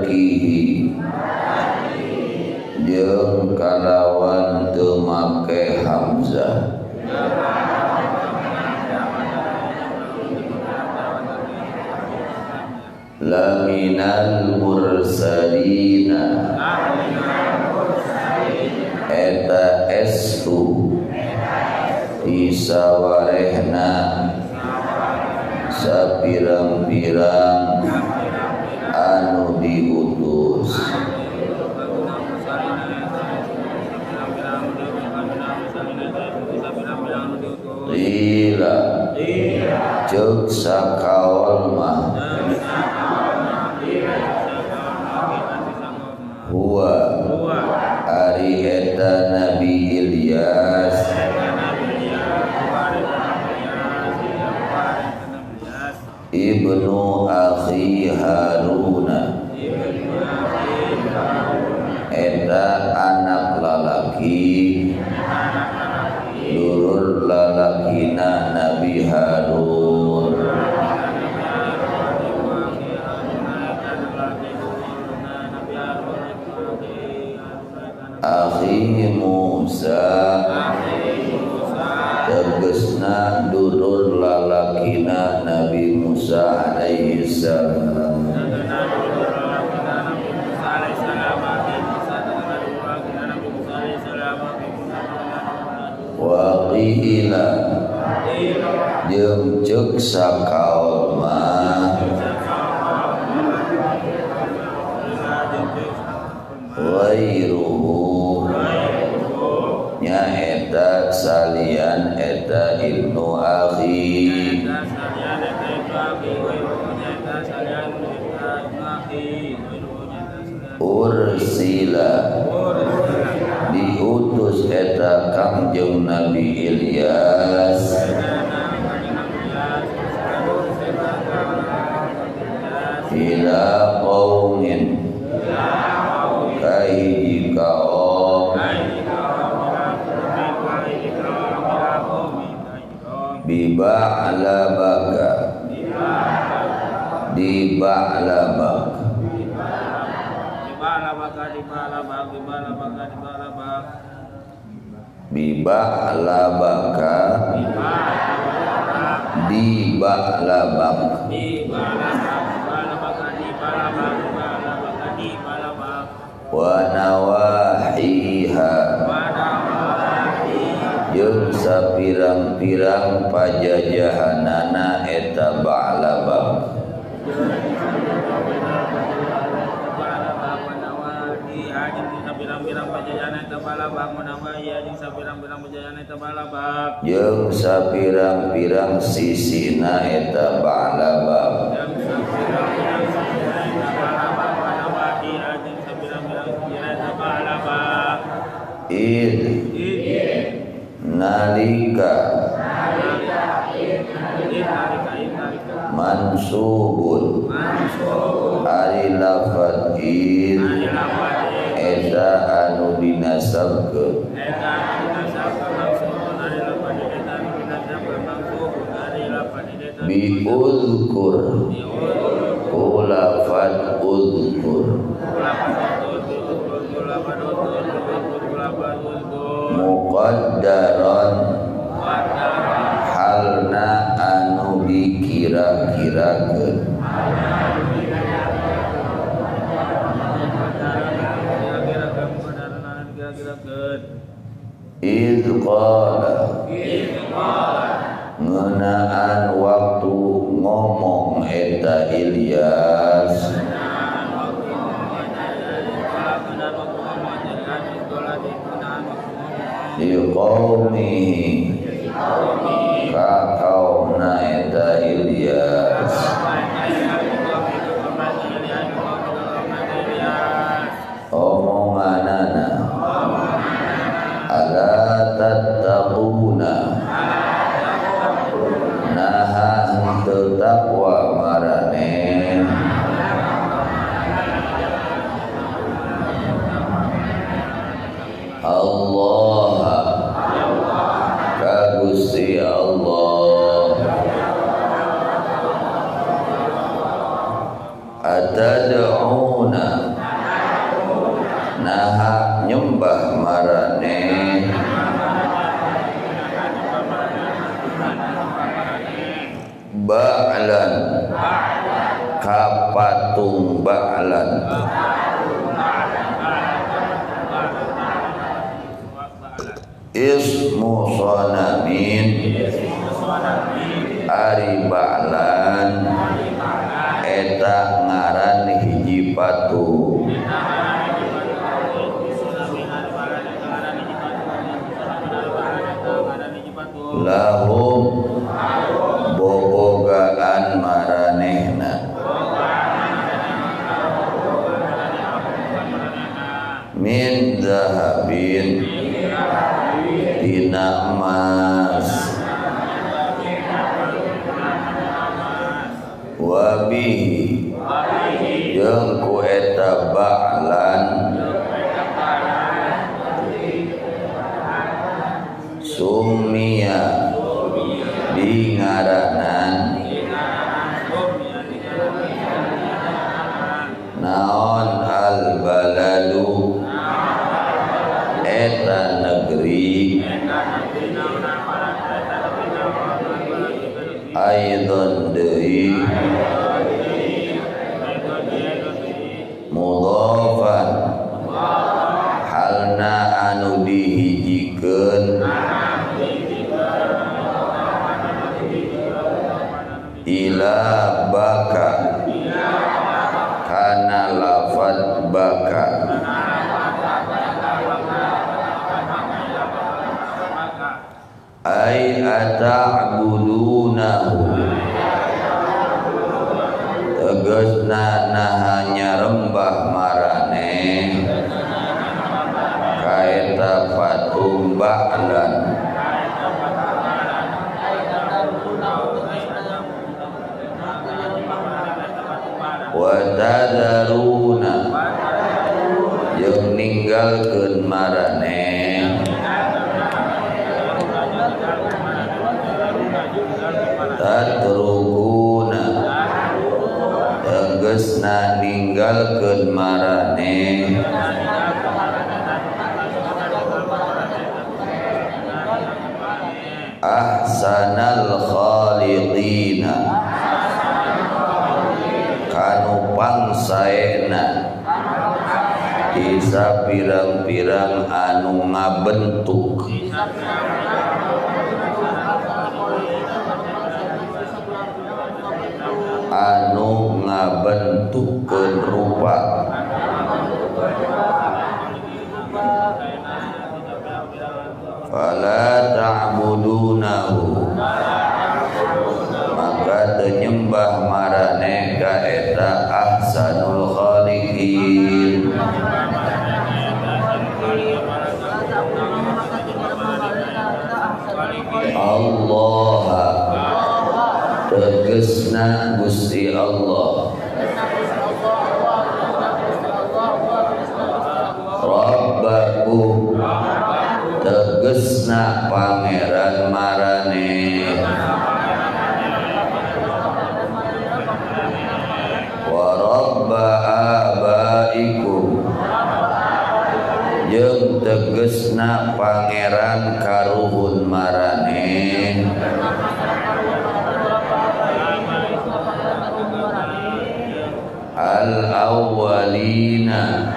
tarkihi jeung kalawan teu make hamzah laminal mursalina eta estu isawarehna sapirang-pirang anu diutus Ila cek sakaol mah huwa ari eta Nabi Ilyas ibnu akhi Haruna eta anak lalaki dulur lalakina Nabi Harun akhi Musa tegesna dulur lalakina Nabi Musa alaihi salam wa qila jeung ceuk sakaol mah wairuhu nyaeta salian eta ibnu akhi ursila diutus eta Kangjeng Nabi Ilyas ila qaumin kahiji kaum biba'labaka di Ba'labak Biba'labaka di Ba'labak wa nawahiha jeung sapirang-pirang pajajahanana eta Ba'labak jeung sapirang-pirang sisina eta Ba'labak nalika mansubun ari lafad eta anu dinasabkeun biuzkur ulafad uzkur muqaddaran halna anu dikira-kirakeun idh qala ngeunaan waktu ngomong eta Ilyas di qaumihi ka kaumna eta Ilyas omonganana ala tattaquna naha henteu takwa maraneh Allah ka Gusti Allah atad'una ba'lan ismu sonamin ari ba'lan eta ngaran hiji patu lahum bobogaan maranehna min zahabin dina emas wabihi jeung ku eta ba'lan sumia di ngaranan naon al baladu eta negeri aidon deui mudhafan halna anu dihijikeun ila baka kana lafad baka ay ata'budunahu tegasna nahanya rembah marane kaeta patung ba'lan wa tadaruna jeung ninggalkeun marane tatrukuna tegasna ninggalkeun marane ahsanal khaliqina kanu pangsaena isa pirang-pirang anu ngabentuk anu ngabentukkeun rupa fala ta'budunahu maka teu nyembah marane ka eta ahsanul khaliqin Allah tegasna Gusti Allah Rabbakum tegasna pangeran marane wa rabba abaikum jeung tegasna pangeran karuhun marane al awwalina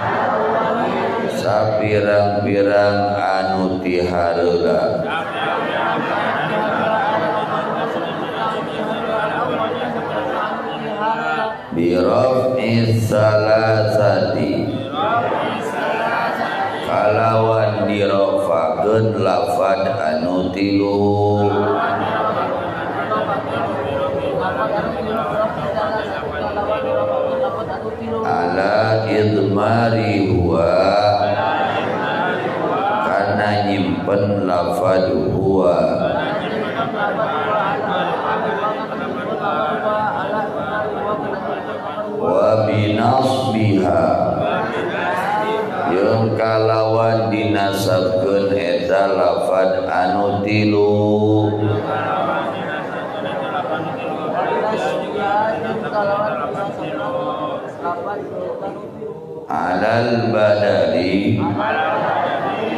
sapirang-pirang anu ti hareula bi raf'i salasati kalawan dirofakeun lafad anu tilu ala idmari huwa kana nyimpen lafad huwa wa binasbiha yang kalawan dinasabkeun eta lafad anu tilu alal badali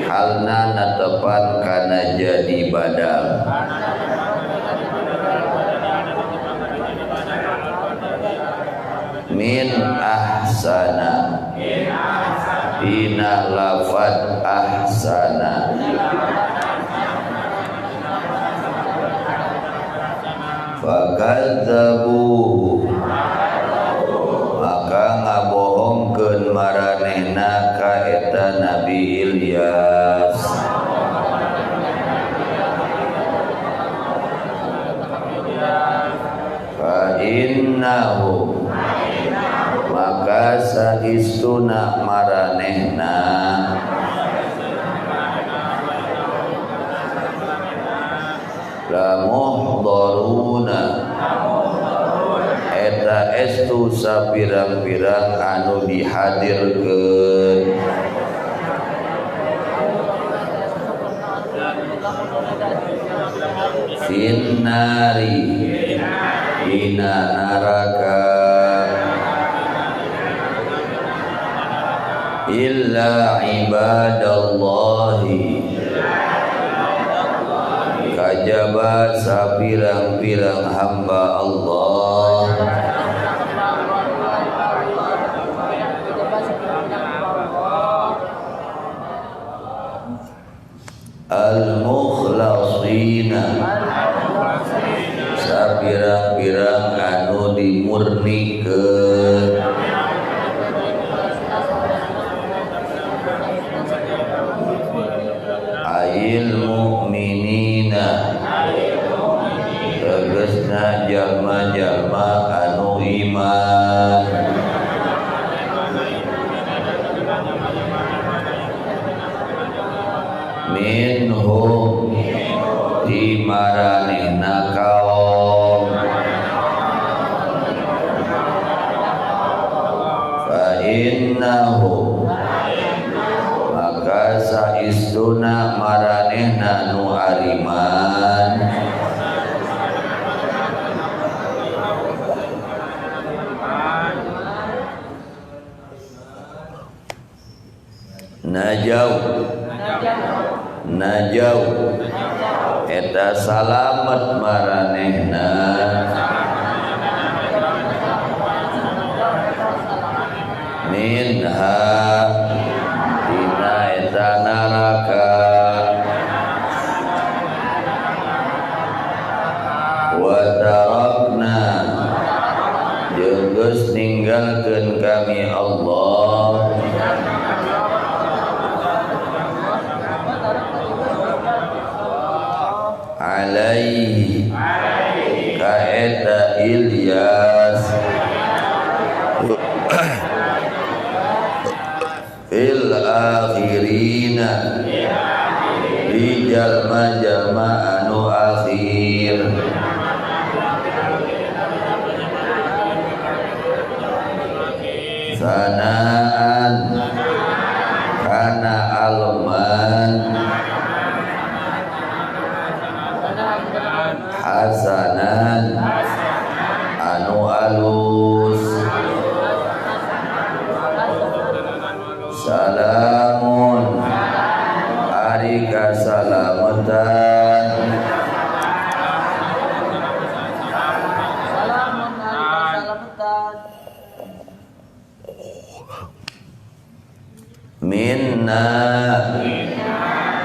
halna natepan kana jadi badal min ahsana ina lafad ahsana fakadzabuhu maka ngabohongkeun maranehna ka eta Nabi Ilyas fa innahu maka saistuna maranehna la muhdharuna eta estu sapirang-pirang anu dihadirkeun finnari dina naraka illa ibadallahi kajaba sapirang-pirang hamba Allah al-mukhlasina sapirang-pirang anu dimurnikeun ail mu'minina tegasna jalma-jalma anu iman minhum di maranehna kaum fa innahu maka saistuna maranehna nu ariman najau eta salamet maranehna minha dina eta neraka wa tarakna jeung geus ninggalkeun kami Allah alaihi ka eta Ilyas fil akhirina di jalma-jalma anu akhir sanaan kana alman hasanan anu alus salamun ari kasalametan minna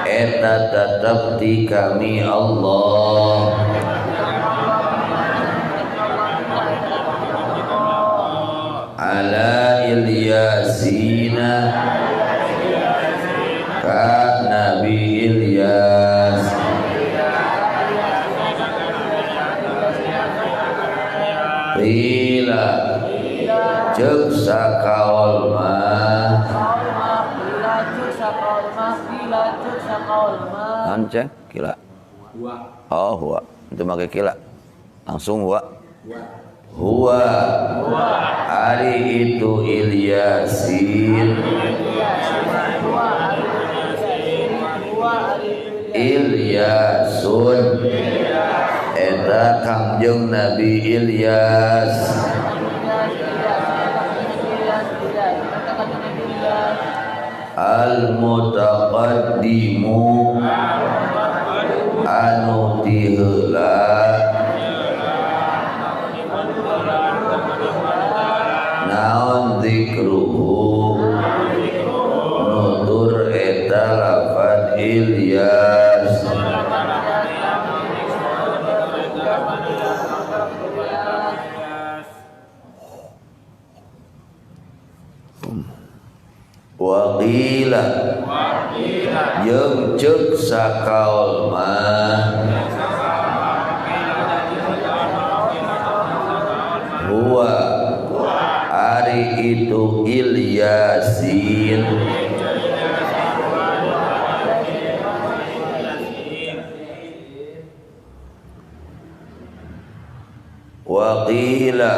eta tetep di kami Allah ala Ilyasina ka Nabi Ilyas qila cek sakaol mah cek kila oh huwa itu make kila langsung huwa hari itu Ilyasin Ilyasun eta kangjeng Nabi Ilyas al-mutaqaddimu anu tiheula naon zikru zikruhu nutur eta lafad Ilyas waqila jeung ceuk sakaul mah huwa ari itu Ilyasin waqila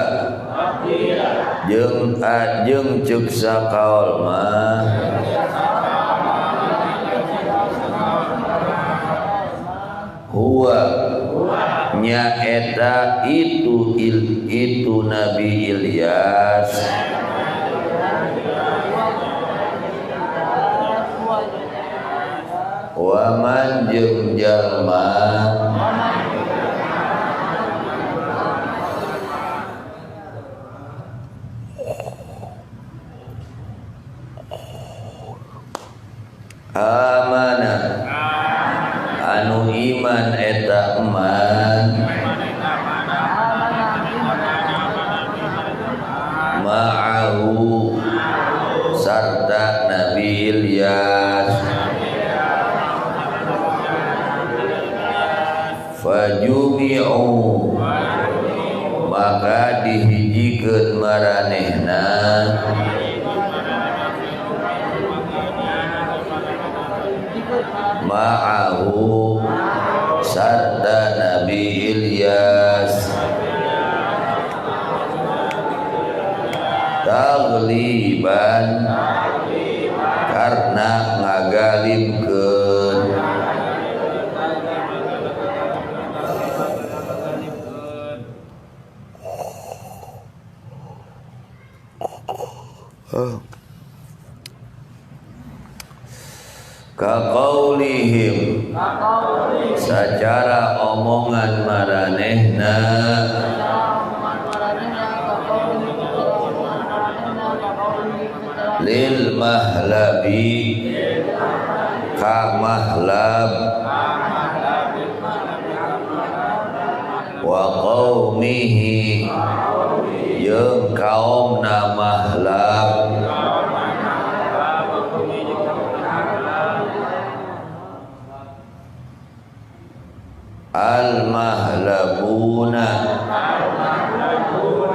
jeung ceuk sakaul mah huwa nya eta itu Nabi Ilyas wa man jeung jalma amana anu iman eta eman ma'ahu sarta Nabi Ilyas fajumi'u maka dihijikeun maranehna ma'ahu sarta Nabi Ilyas tagliban karena ngagalibkeun kaqaulihim secara omongan maranehna lil mahlabi ka mahlab wa qaumihi jeung kaumna mahlab al mahlabuna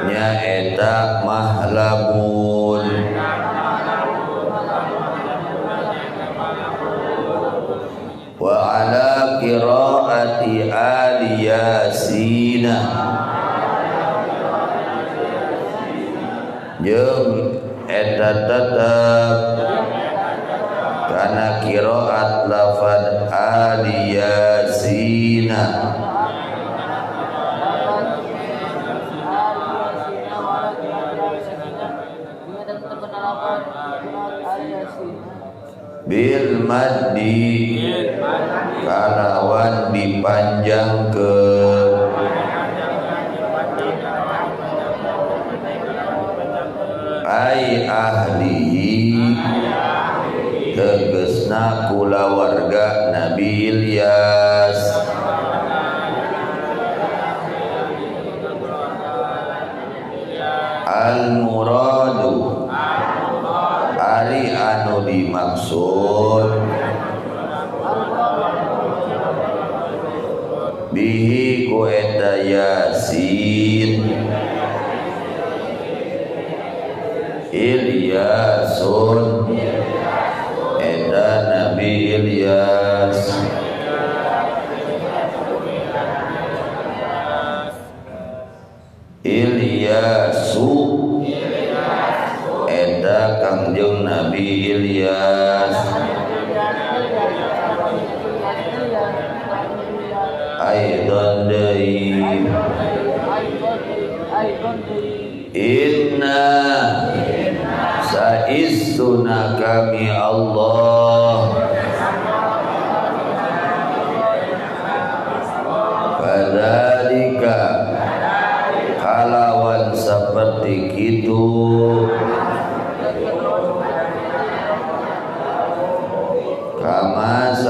nya eta mahlabun wa ala qiraati ali yasina jeung eta tetep kana qiraat lafad ali yasina bil maddi kalawan dipanjangkeun ai ahlihi tegesna kulawarga Nabi Ilyas al muradu ari anu dimaksud bihi ku eta Yasin Ilyasun eta Nabi Ilyas Ilyasu eta kangjeng Nabi Ilyas aidon deui inna saistuna kami Allah fadzalika kalawan seperti itu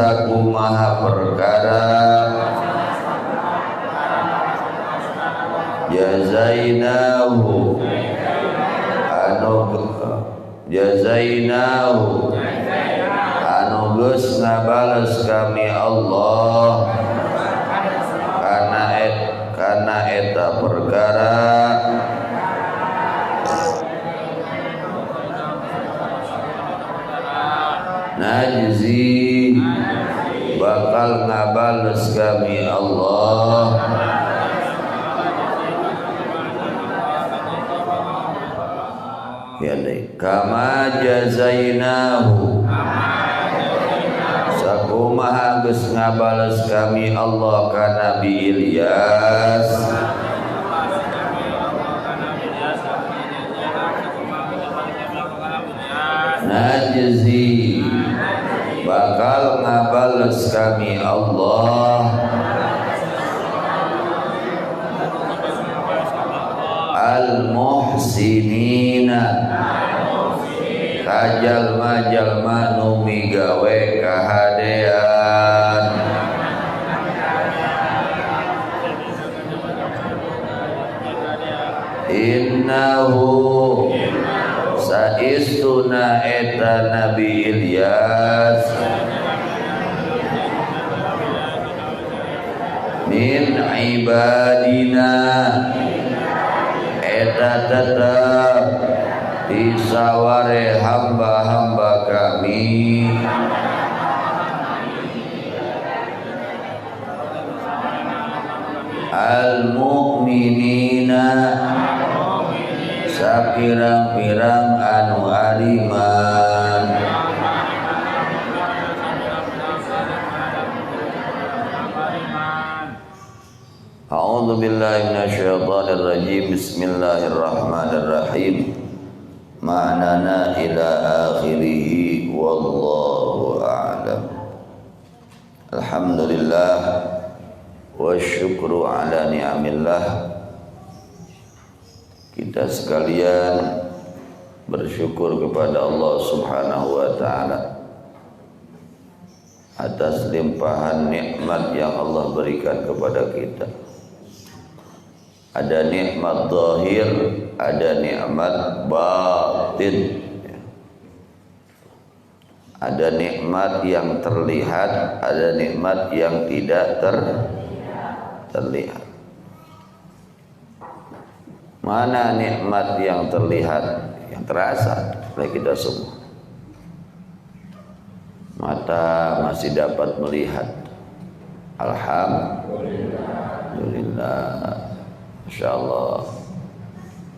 sakumaha perkara jazainahu anu geus ngabales kami Allah kana eta perkara najzi bakal ngabales kami Allah ya deh kama jazainahu sakumaha geus ngabales kami Allah ka Nabi Ilyas najzi bakal ngabales kami Allah al-muhsinina kajalma-jalma nu migawe kahadean innahu saistuna eta Nabi Ilyas min ibadina eta tetap disaware hamba-hamba kami al-mu'minina sapirang-pirang anu ariman A'udzu billahi minasyaitonir rajim. Bismillahirrahmanirrahim. Ma'nana ila akhirih wallahu a'lam. Alhamdulillah wa syukru ala ni'amillah. Kita sekalian bersyukur kepada Allah Subhanahu wa taala atas limpahan nikmat yang Allah berikan kepada kita. Ada nikmat zahir, ada nikmat batin. Ada nikmat yang terlihat, ada nikmat yang tidak terlihat. Mana nikmat yang terlihat, yang terasa oleh kita semua? Mata masih dapat melihat. Alhamdulillah. Insyaallah.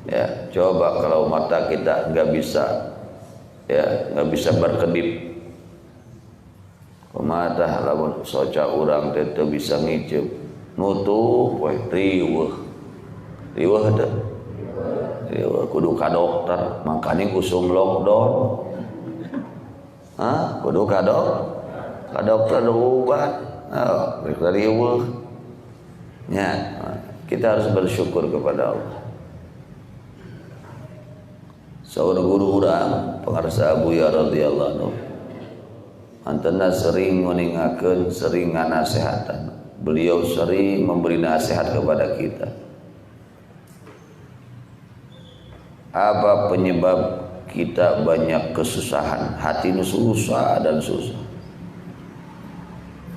Ya, coba kalau mata kita nggak bisa, ya nggak bisa berkedip. Mata lamun soca urang teh teu bisa ngiceup, nutup we riweuh. Riweuh teh. Riweuh kudu ka dokter, makanya kusum lockdown. Kudu ka dokter ada obat. Riweuh. Ya. Kita harus bersyukur kepada Allah. Seorang guru urang pengarsa Abuya radhiyallahu anhu antena sering meningakeun, sering nganasehatan. Beliau sering memberi nasihat kepada kita. Apa penyebab kita banyak kesusahan? Hati nu susah dan susah.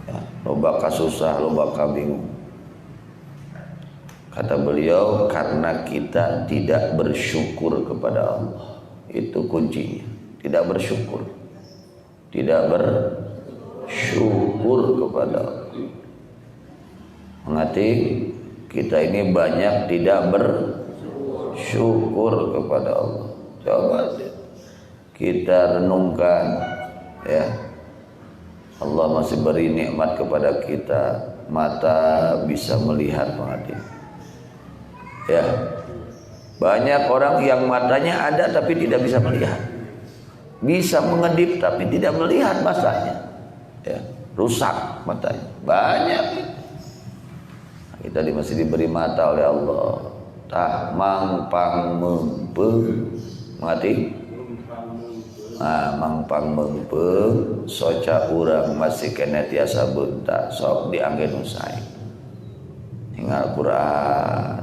Ya, loba kasusah, loba kabingung. Kata beliau, karena kita tidak bersyukur kepada Allah. Itu kuncinya. Tidak bersyukur. Tidak bersyukur kepada Allah. Mengerti? Kita ini banyak tidak bersyukur kepada Allah. Coba kita renungkan, ya. Allah masih beri nikmat kepada kita. Mata bisa melihat, mengerti? Ya, banyak orang yang matanya ada tapi tidak bisa melihat, bisa mengedip tapi tidak melihat matanya, ya, rusak matanya. Banyak. Kita masih diberi mata oleh Allah. Tah mangpang mempeng mati mangpang mengpeng soca urang masih kena tiasa bentak sok diangge nu sae tinggal Quran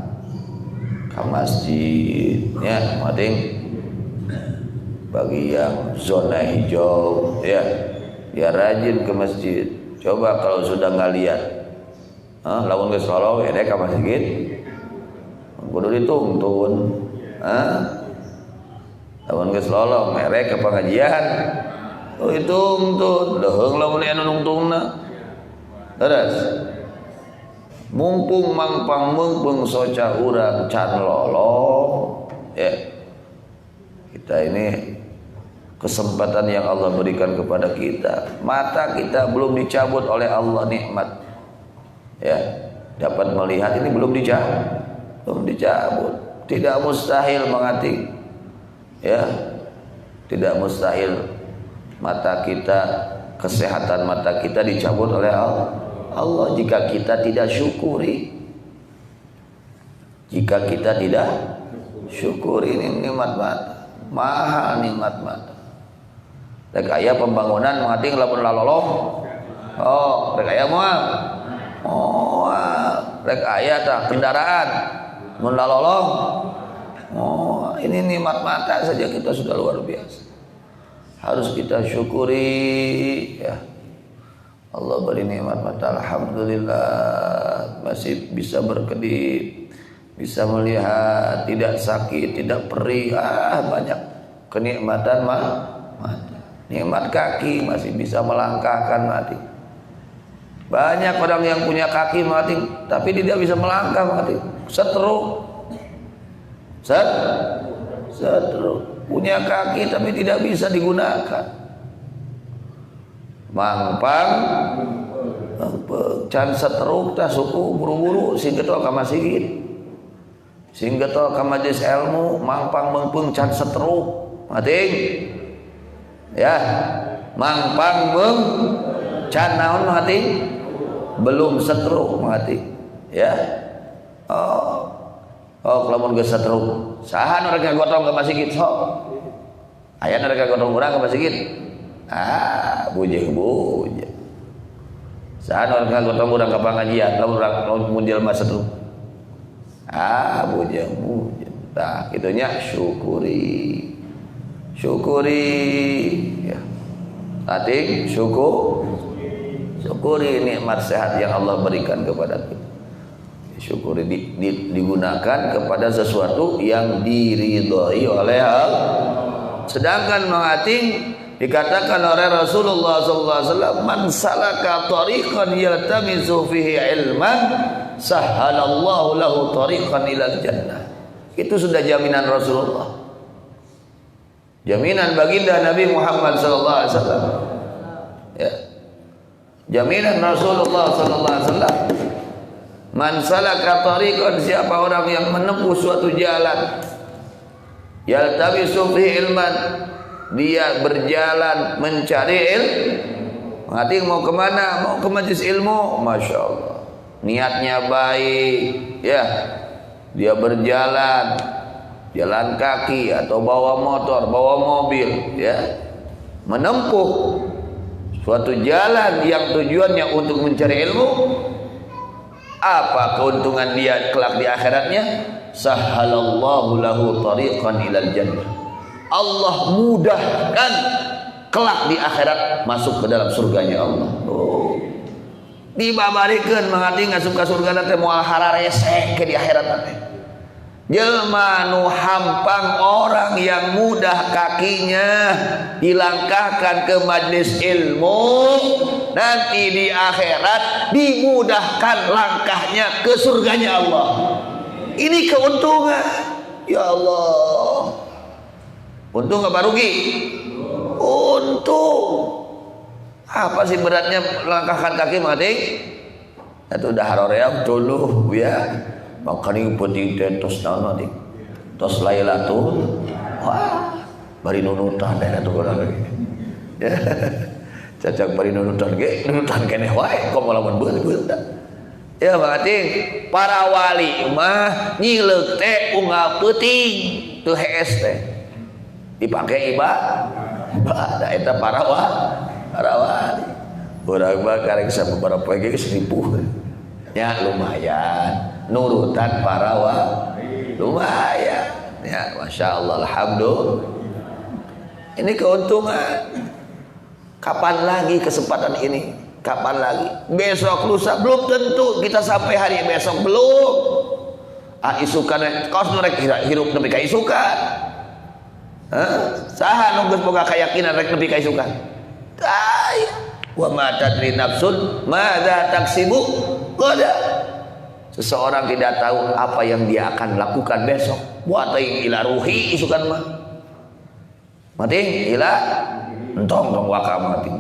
ke masjid ya penting bagi yang zona hijau ya dia rajin ke masjid. Coba kalau sudah nggak lihat lawan geus lolow ya ka masjid kudu dituntun lawan geus lolow merek ke pengajian dituntun deheung lamun anu nungtungna terus mumpung mangpang mengpeng soca urang can lolong ya kita ini kesempatan yang Allah berikan kepada kita. Mata kita belum dicabut oleh Allah nikmat ya dapat melihat ini belum dicabut tidak mustahil mengerti ya tidak mustahil mata kita kesehatan mata kita dicabut oleh Allah jika kita tidak syukuri. Jika kita tidak syukuri ini nikmat mata, mahal nikmat mata. Rek aya pembangunan mengating lamun laloloh. Rek aya moal. Rek aya tah kendaraan mun laloloh. Ini nikmat mata saja kita sudah luar biasa. Harus kita syukuri ya. Allah beri nikmat mata, alhamdulillah masih bisa berkedip, bisa melihat, tidak sakit, tidak perih, banyak kenikmatan mata. Nikmat kaki masih bisa melangkahkan mati. Banyak orang yang punya kaki mati, tapi tidak bisa melangkah mati. Setruk, punya kaki tapi tidak bisa digunakan. Mangpang can setruk tah suku buru-buru sing getol ka masjid sing getol ka majelis ilmu mangpang mengpeng can setruk mating ya mangpang meng can naon mating belum setruk mating ya lamun geus setruk saha nu rek gotong ka masjid sok aya nu rek gotong urang ka masjid bujeng saat orang gotong urang ka pangajian lamun mun jelema setruk bujeng tah kitunya syukuri ya ating syukuri nikmat sehat yang Allah berikan kepada kita syukuri digunakan kepada sesuatu yang diridhoi oleh Allah sedangkan mengating dikatakan oleh Rasulullah SAW, man salaka tariqan yaltamisu fihi ilman, sahhalallahu lahu tariqan ilal jannah. Itu sudah jaminan Rasulullah. Jaminan baginda Nabi Muhammad SAW. Ya. Jaminan Rasulullah SAW. Man salaka tariqan, siapa orang yang menempuh suatu jalan, yaltamisu fihi ilman, dia berjalan mencari ilmu. Mengerti mau kemana? Mau ke majelis ilmu. Masya Allah, niatnya baik ya. Dia berjalan jalan kaki atau bawa motor, bawa mobil ya, menempuh suatu jalan yang tujuannya untuk mencari ilmu. Apa keuntungan dia kelak di akhiratnya? Sahhalallahu lahu tariqan ilal jannah. Allah mudahkan kelak di akhirat masuk ke dalam surganya Allah. Dibabarikeun mengerti ngasup ka surga teh moal hararese ke di akhirat teh. Jelema nu hampang orang yang mudah kakinya dilangkahkan ke majelis ilmu, nanti di akhirat dimudahkan langkahnya ke surganya Allah. Ini keuntungan. Ya Allah. Untung apa rugi? Untung. Apa sih beratnya langkahkan kaki mati? Itu udah haroream dulu ya. Makanya penting tos naon mati. Tos Lailatul. Wah, bari nunutan deh atuh urang ge. Ya. Cacak bari nunutan ge, nunutan keneh wae kok lamun beut-beut. Ya berarti para wali mah nyileuk teh unggal peuting teu hees teh. Dipakai ibadah eta para wali. Urang mah karek sababaraha poe ge seribu. Ya lumayan nurutan para wali. Lumayan. Ya masyaallah alhamdulillah. Ini keuntungan. Kapan lagi kesempatan ini? Kapan lagi? Besok lusa belum tentu kita sampai hari besok belum. Isukan kaos rek hirup nepi ka isukan. Saha nu geus boga kayakinan rek nepi ka isukan? Wa ma tadri nafsun madza taksibu qada. Seseorang tidak tahu apa yang dia akan lakukan besok. Buat teuing ila ruhi isukan mah. Mati ila entong waka mati.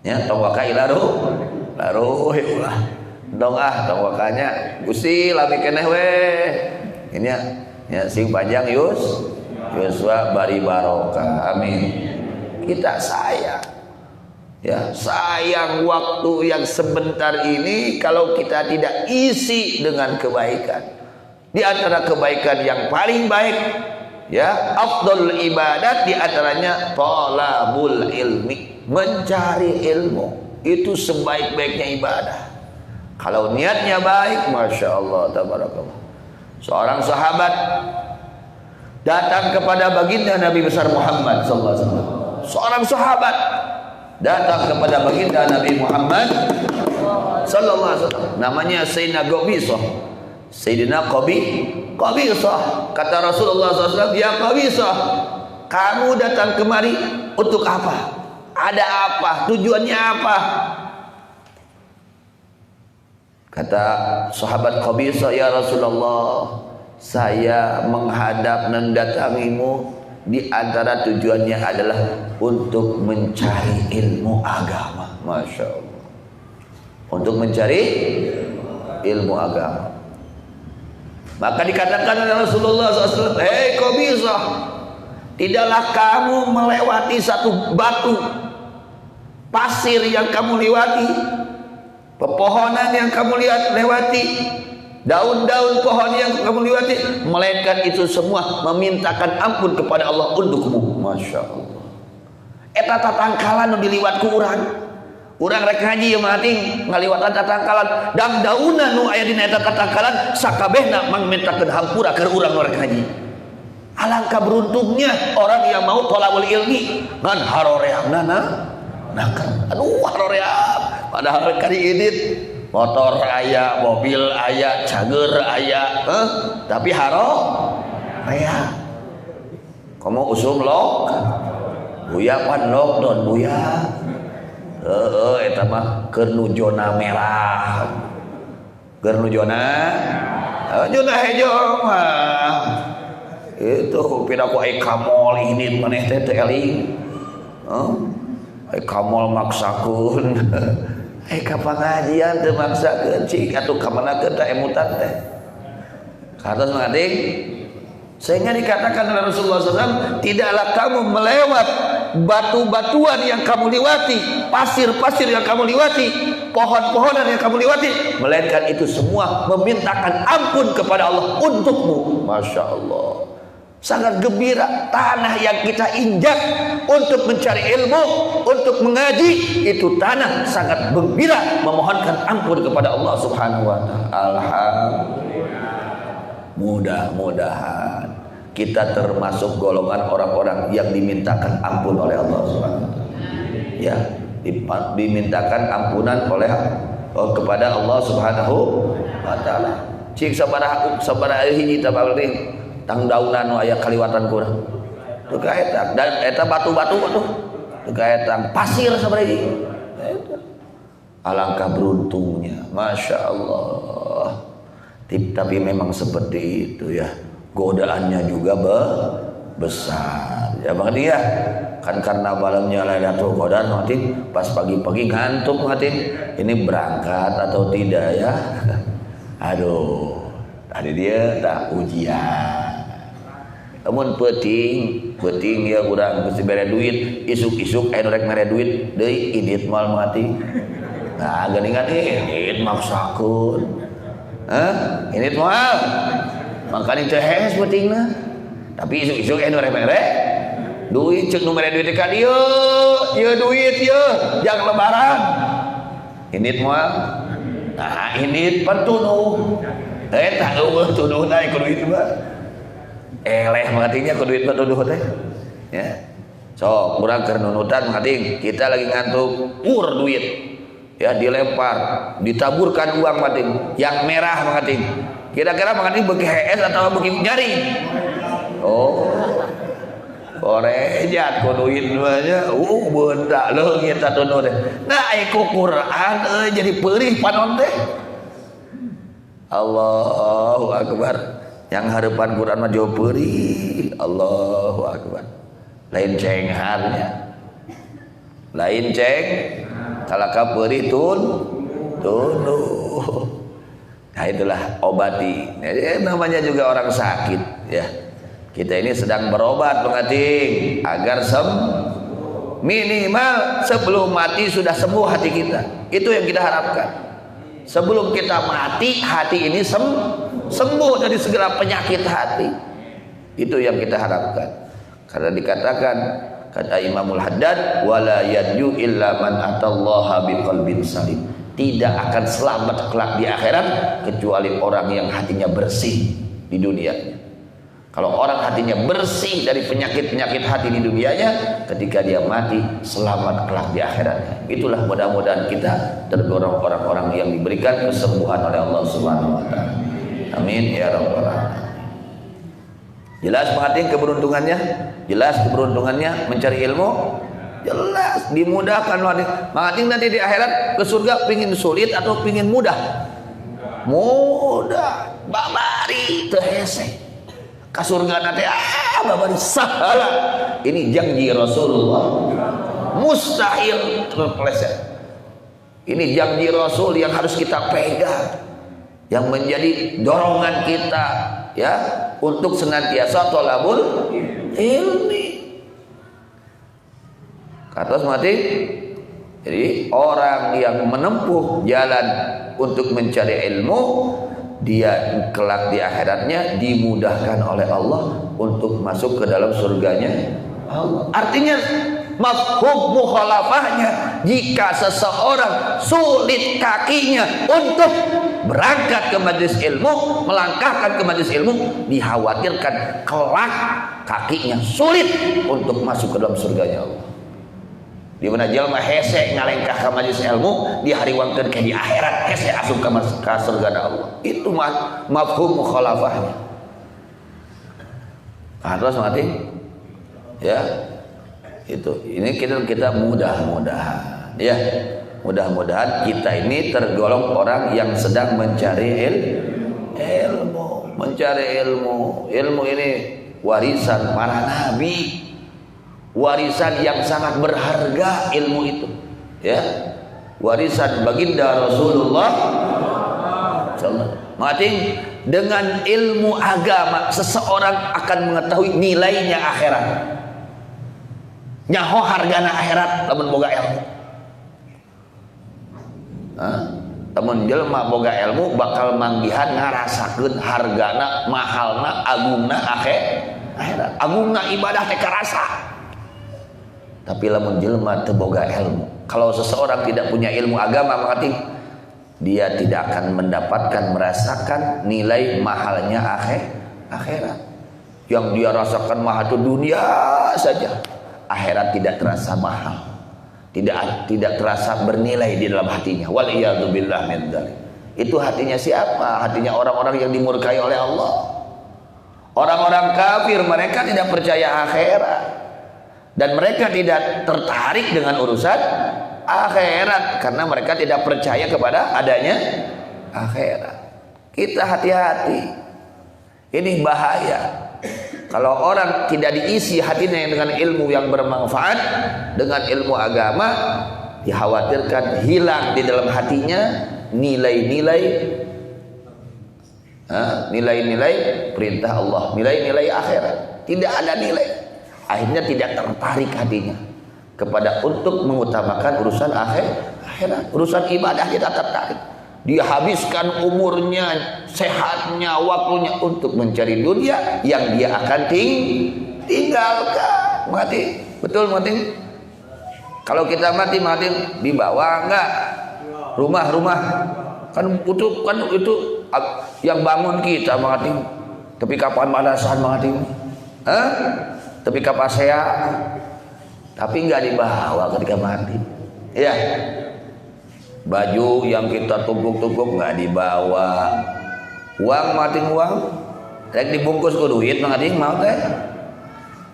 Ya tong waka ila ruhi ulah. Dong tong wakanya Gusti lami keneh we. Ini ya sing panjang Yuswa bari barokah. Amin. Kita sayang. Ya, sayang waktu yang sebentar ini kalau kita tidak isi dengan kebaikan. Di antara kebaikan yang paling baik, ya, afdhalul ibadat di antaranya talabul ilmi, mencari ilmu. Itu sebaik-baiknya ibadah. Kalau niatnya baik, masya Allah, tabarakallah. Seorang sahabat datang kepada baginda Nabi besar Muhammad sallallahu alaihi wasallam. Seorang sahabat datang kepada baginda Nabi Muhammad sallallahu alaihi wasallam, namanya Sayyidina Qabisah. Sayyidina Qabisah. Kata Rasulullah SAW, ya Qabisah, kamu datang kemari untuk apa? Ada apa? Tujuannya apa? Kata sahabat Qabisah, ya Rasulullah, saya menghadap dan mendatangimu di antara tujuannya adalah untuk mencari ilmu agama. Masya Allah. Untuk mencari ilmu agama. Maka dikatakan oleh Rasulullah SAW, hei Qabisah, tidaklah kamu melewati satu batu pasir yang kamu lewati, pepohonan yang kamu lewati, daun-daun pohon yang kamu lewati, melainkan itu semua memintakan ampun kepada Allah untukmu. Masya Allah. Eta tatangkalan nu diliwat ku urang rek ngaji ieu mah ting ngaliwatan tatangkalan dan dauna nu aya dina eta tatangkalan sakabehna mangmintakeun hampura keur urang nu rek ngaji. Alangkah beruntungnya orang yang mau thalabul ilmi ngan haroreamna aduh haroream padahal kali edit motor aya, mobil aya, cager aya, tapi aya. Kamu usum lok, buya pan lok don buya. Eta mah keur nu zona merah, keur nu zona hejo mah. Itu piraku ai kamol ini maneh teh teu eling. Ai kamol maksakeun. Ka pengajian teu maksakeun cik atuh ka manakeun ta emutan teh. Katos mengading sehingga dikatakan oleh Rasulullah SAW, tidaklah kamu melewat batu-batuan yang kamu lewati, pasir-pasir yang kamu lewati, pohon-pohonan yang kamu lewati, melainkan itu semua memintakan ampun kepada Allah untukmu. Masya Allah. Sangat gembira tanah yang kita injak untuk mencari ilmu, untuk mengaji, itu tanah sangat gembira memohonkan ampun kepada Allah Subhanahu wa taala. Alhamdulillah. Mudah-mudahan kita termasuk golongan orang-orang yang dimintakan ampun oleh Allah Subhanahu wa taala. Ya, dimintakan ampunan oleh kepada Allah Subhanahu wa taala. Cik sabaraha hiji tabalik tang daunan nu aya kaliwatan kurang teu kaeta dan eta batu-batu atuh teu kaeta pasir sabaraha. Alangkah beruntungnya, masya Allah. Tapi memang seperti itu ya, godaannya juga besar ya bang dia kan, karena malamnya Lailatul Qadar nanti pas pagi-pagi ngantuk nanti ini berangkat atau tidak ya. Aduh, tadi dia tak ujian. Namun penting ya urang geus dibere duit, isuk-isuk aya rek mere duit deui idit moal mati. Nah, geuningan idit maksakeun. Idit moal. Makanya teh hees pentingna. Tapi isuk-isuk aya rek mere duit cek nomor duit ka dieu duit ye jang lebaran ini moal nah ini pentunuh tak eueuh tunuh naik ku duit mah eleh mangatinya ku duit mah tuduh teh ya sok urang keur nunutan mangating kita lagi ngantuk duit ya dilempar ditaburkan uang mangating yang merah mangating kira-kira mangating beuki HS atau beuki nyari korejat ku duit nya beunta leungit atuh teh nah ku Quran jadi peurih panon teh Allahu Akbar yang harapan Quran mah jauh peurih Allahu Akbar lain cengharnya lain ceng talaka peurih tunuh nah itulah obati namanya juga orang sakit ya kita ini sedang berobat pengating agar minimal sebelum mati sudah sembuh hati kita itu yang kita harapkan sebelum kita mati hati ini sembuh dari segala penyakit hati itu yang kita harapkan karena dikatakan kata Imamul Haddad wala yadju illa man atallaha biqalbin salim tidak akan selamat kelak di akhirat kecuali orang yang hatinya bersih di dunianya. Kalau orang hatinya bersih dari penyakit-penyakit hati di dunianya, ketika dia mati selamat kelak di akhiratnya. Itulah mudah-mudahan kita tergolong orang-orang yang diberikan kesembuhan oleh Allah Subhanahu wa taala. Amin ya rabbal alamin. Jelas pengertian keberuntungannya? Jelas keberuntungannya mencari ilmu? Jelas dimudahkan mengerti nanti di akhirat ke surga pingin sulit atau pingin mudah? Mudah. Babari teu hese. Ka surga nanti babari sahala. Ini janji Rasulullah. Mustahil terpeleset. Ini janji Rasul yang harus kita pegang. Yang menjadi dorongan kita ya untuk senantiasa thalabul ilmi. Kata mati. Jadi orang yang menempuh jalan untuk mencari ilmu, dia kelak di akhiratnya dimudahkan oleh Allah untuk masuk ke dalam surganya Allah. Artinya mafhum mukhalafahnya, jika seseorang sulit kakinya untuk berangkat ke majelis ilmu, melangkahkan ke majelis ilmu, dikhawatirkan kelak kakinya sulit untuk masuk ke dalam surganya Allah. Di mana jalma hese ngalengkah ka majelis ilmu dihariwangkeun ke di akhirat hese asup ka surga Allah. Itu mafhum mukhalafahnya. Terus mati ya itu ini kita mudah-mudahan ya mudah-mudahan kita ini tergolong orang yang sedang mencari ilmu ini warisan para nabi, warisan yang sangat berharga ilmu itu ya, warisan baginda Rasulullah mati. Dengan ilmu agama seseorang akan mengetahui nilainya akhirat, nyaho hargana akhirat lamun boga ilmu. Lamun jelema boga ilmu bakal manggihan ngarasakeun hargana, mahalna, agungna akhirat. Agungna ibadah teh karasa. Tapi lamun jelema teu boga ilmu, kalau seseorang tidak punya ilmu agama maka dia tidak akan mendapatkan merasakan nilai mahalnya akhirat. Yang dia rasakan mahal itu dunia saja, akhirat tidak terasa mahal, tidak terasa bernilai di dalam hatinya. Wal iyadu billah min dzalik. Itu hatinya siapa? Hatinya orang-orang yang dimurkai oleh Allah. Orang-orang kafir, mereka tidak percaya akhirat dan mereka tidak tertarik dengan urusan akhirat karena mereka tidak percaya kepada adanya akhirat. Kita hati-hati, ini bahaya. Kalau orang tidak diisi hatinya dengan ilmu yang bermanfaat, dengan ilmu agama, dikhawatirkan hilang di dalam hatinya nilai-nilai perintah Allah, nilai-nilai akhirat. Tidak ada nilai, akhirnya tidak tertarik hatinya kepada untuk mengutamakan urusan akhirat, urusan ibadah tidak tertarik. Dia habiskan umurnya, sehatnya, waktunya untuk mencari dunia yang dia akan tinggalkan. mati. Betul mati. Kalau kita mati dibawa enggak? Rumah kan itu yang bangun kita mati. Tapi kapan balasan mati? Tapi kapan saya? Tapi enggak dibawa ketika mati. Iya. Baju yang kita tumpuk-tumpuk enggak dibawa. Uang rek dibungkus ku duit mati mau teh.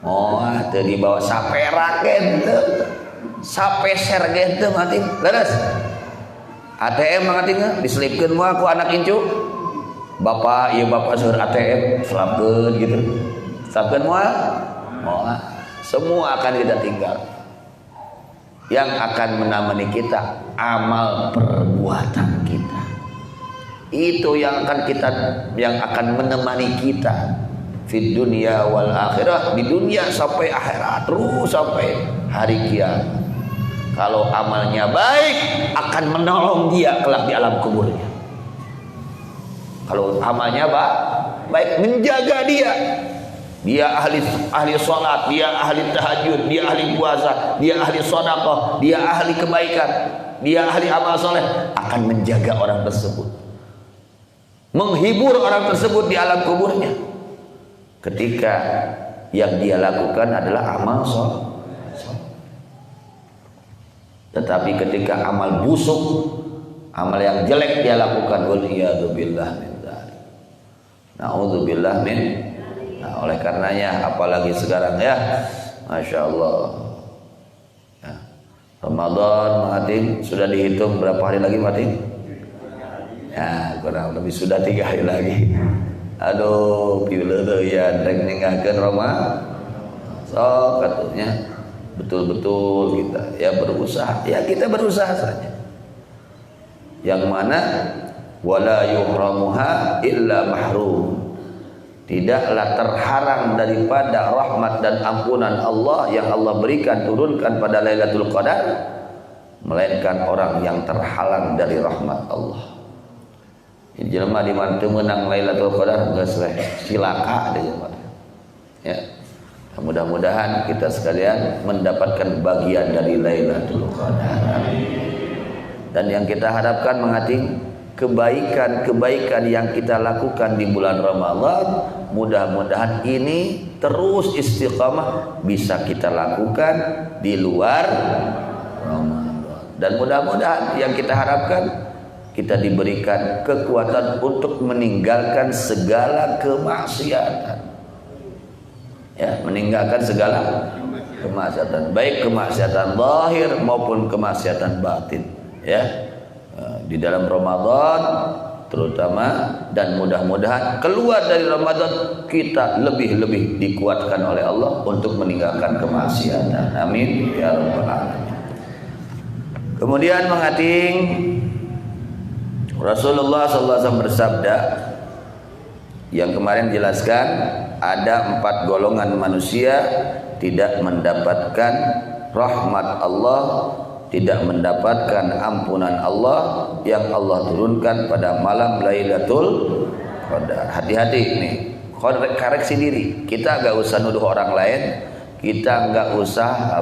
Oh, teu dibawa sapera gitu. Sapeser gitu mati. Leres. ATM mati diselipkeun moal ku anak incu. Bapak seueur ATM selapkeun gitu. Selapkeun moal. Semua akan kita tinggal. Yang akan menemani kita amal perbuatan kita. Itu yang akan menemani kita fid dunya wal akhirah, di dunia sampai akhirat, terus sampai hari kiamat. Kalau amalnya baik akan menolong dia kelak di alam kuburnya. Kalau amalnya baik menjaga dia ahli sholat, dia ahli tahajud, dia ahli puasa, dia ahli sedekah, dia ahli kebaikan, dia ahli amal soleh, akan menjaga orang tersebut, menghibur orang tersebut di alam kuburnya. Ketika yang dia lakukan adalah amal soleh. Tetapi ketika amal busuk, amal yang jelek dia lakukan, waliyadzubillah min dzalik. Na'udzubillah min. Nah, oleh karenanya apalagi sekarang ya, Masya Allah ya. Ramadan mati sudah dihitung berapa hari lagi mati? Ya kurang lebih sudah 3 hari lagi. Aduh, pileudeuh ya rek ninggalkeun Roma. So katanya betul-betul kita ya berusaha. Ya kita berusaha saja. Yang mana wala yuhramuha illa mahrum. Tidaklah terhalang daripada rahmat dan ampunan Allah yang Allah berikan turunkan pada Lailatul Qadar, melainkan orang yang terhalang dari rahmat Allah. Jelema di mana teu meunang Lailatul Qadar geus we cilaka deui ya. Mudah-mudahan kita sekalian mendapatkan bagian dari Lailatul Qadar. Dan yang kita harapkan mengating kebaikan-kebaikan yang kita lakukan di bulan Ramadan, mudah-mudahan ini terus istiqamah bisa kita lakukan di luar Ramadan. Dan mudah-mudahan yang kita harapkan kita diberikan kekuatan untuk meninggalkan segala kemaksiatan. Ya, meninggalkan segala kemaksiatan, baik kemaksiatan zahir maupun kemaksiatan batin, ya. Di dalam Ramadan terutama, dan mudah-mudahan keluar dari Ramadan kita lebih-lebih dikuatkan oleh Allah untuk meninggalkan kemaksiatan. Amin ya rabbal alamin. Kemudian mengating Rasulullah SAW bersabda yang kemarin jelaskan ada 4 golongan manusia tidak mendapatkan rahmat Allah, tidak mendapatkan ampunan Allah yang Allah turunkan pada malam Lailatul Qadar. Hati-hati nih, koreksi diri. Kita gak usah nuduh orang lain, kita gak usah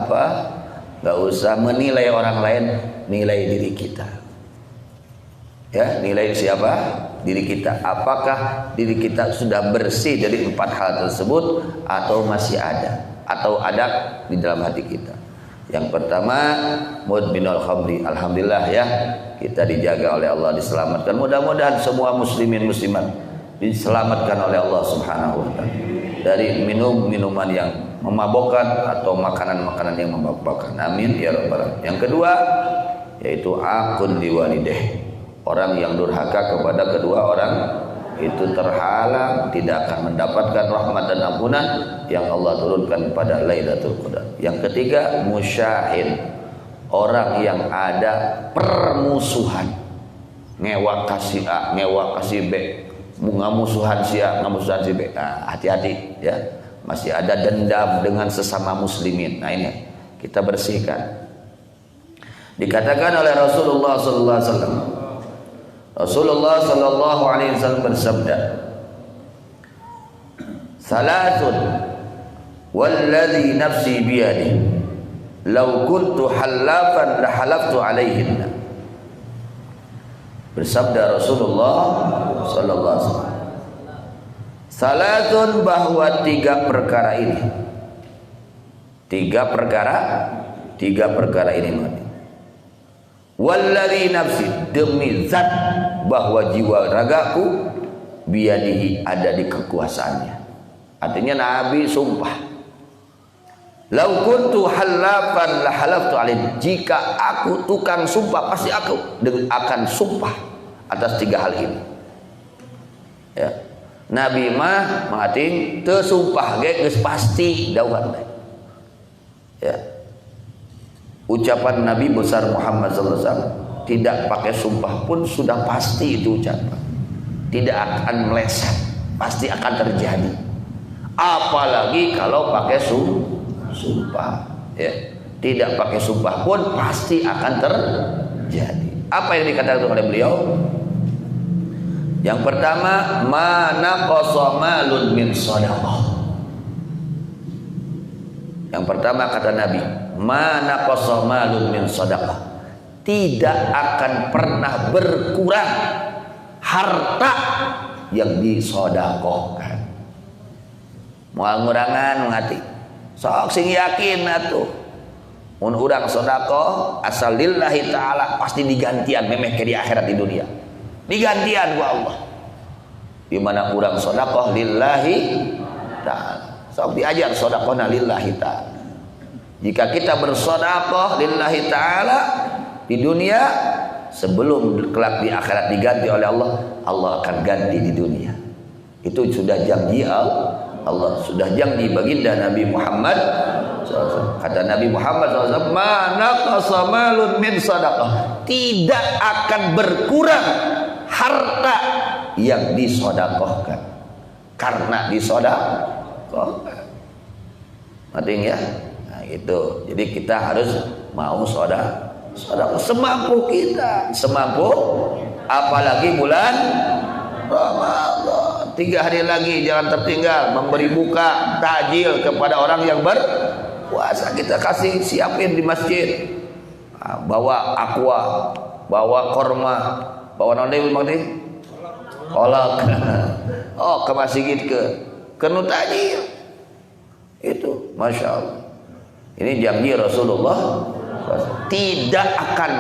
menilai orang lain, nilai diri kita. Ya, nilai siapa? Diri kita. Apakah diri kita sudah bersih dari 4 hal tersebut atau masih ada, atau ada di dalam hati kita? Yang pertama, mudminul khamri. Alhamdulillah ya, kita dijaga oleh Allah, diselamatkan. Mudah-mudahan semua muslimin muslimat diselamatkan oleh Allah Subhanahu wa taala dari minuman yang memabukkan atau makanan-makanan yang memabukkan. Amin ya rabbal alamin. Yang kedua yaitu aqun liwalidayh. Orang yang durhaka kepada kedua orang itu terhalang, tidak akan mendapatkan rahmat dan ampunan yang Allah turunkan pada Lailatul Qadar. Yang ketiga, musyahid, orang yang ada permusuhan, ngewa kasih A, ngewa kasih B, ngamusuhan si A, ngamusuhan si B. Nah, hati-hati ya, masih ada dendam dengan sesama muslimin. Nah ini kita bersihkan. Dikatakan oleh Rasulullah sallallahu alaihi wasallam, Rasulullah sallallahu alaihi wasallam bersabda, "Salatun Walladzi nafsi biyadihi law kuntu halafan la halaftu alaihinna. Bersabda Rasulullah sallallahu alaihi wasallam, salatun, bahwa tiga perkara ini, tiga perkara ini mati. Walladzi nafsi, demi zat bahwa jiwa ragaku biyadihi, ada di kekuasaannya. Artinya Nabi sumpah, lau kuntu halafan la halaftu alaih, jika aku tukang sumpah pasti aku akan sumpah atas tiga hal ini. Ya, Nabi mah mengating teu sumpah ge geus pasti dawuhan. Ya, ucapan Nabi besar Muhammad sallallahu alaihi wasallam tidak pakai sumpah pun sudah pasti itu ucapan, tidak akan meleset, pasti akan terjadi. Apalagi kalau pakai sumpah, ya, tidak pakai sumpah pun pasti akan terjadi. Apa yang dikatakan oleh beliau? Yang pertama, mana qasamalun min shadaqah. Yang pertama kata Nabi, mana qasamalun min shadaqah, tidak akan pernah berkurang harta yang disodakohkan. Moal ngurangan ngati, sok sing yakin atuh mun urang sedekah asal lillahi taala pasti digantian memeh ke di akhirat di dunia, digantian ku Allah. Di mana urang sedekah lillahi taala, sok diajar sedekahna lillahi taala. Jika kita bersedekah lillahi taala di dunia, sebelum kelak di akhirat diganti oleh Allah, Allah akan ganti di dunia. Itu sudah janji Allah, sudah janji baginda Nabi Muhammad SAW. Kata Nabi Muhammad SAW, mana qasamalun min sadaqah, tidak akan berkurang harta yang disodakohkan karena disodakohkan. Mating ya, nah itu. Jadi kita harus mau sodakoh semampu kita, semampu. Apalagi bulan Ramadan, 3 hari lagi, jangan tertinggal memberi buka takjil kepada orang yang berpuasa. Kita kasih siapin di masjid, bawa aqua, bawa korma, bawa nonde mangti kolak. Oh, ke masjid ke nu takjil itu, masya Allah. Ini janji Rasulullah, tidak akan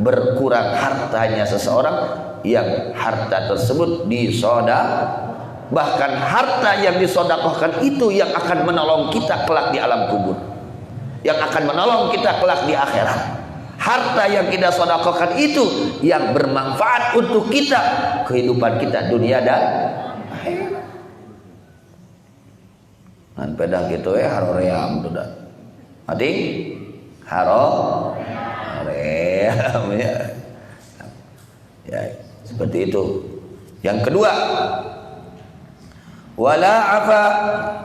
berkurang hartanya seseorang yang harta tersebut bahkan harta yang disodakohkan itu yang akan menolong kita kelak di alam kubur, yang akan menolong kita kelak di akhirat. Harta yang kita sodakohkan itu yang bermanfaat untuk kita, kehidupan kita dunia dan akhirat. Nan pedah gitu ya, haroream tuh dah. Adik, haroream ya. Ya, seperti itu. Yang kedua, wala afa,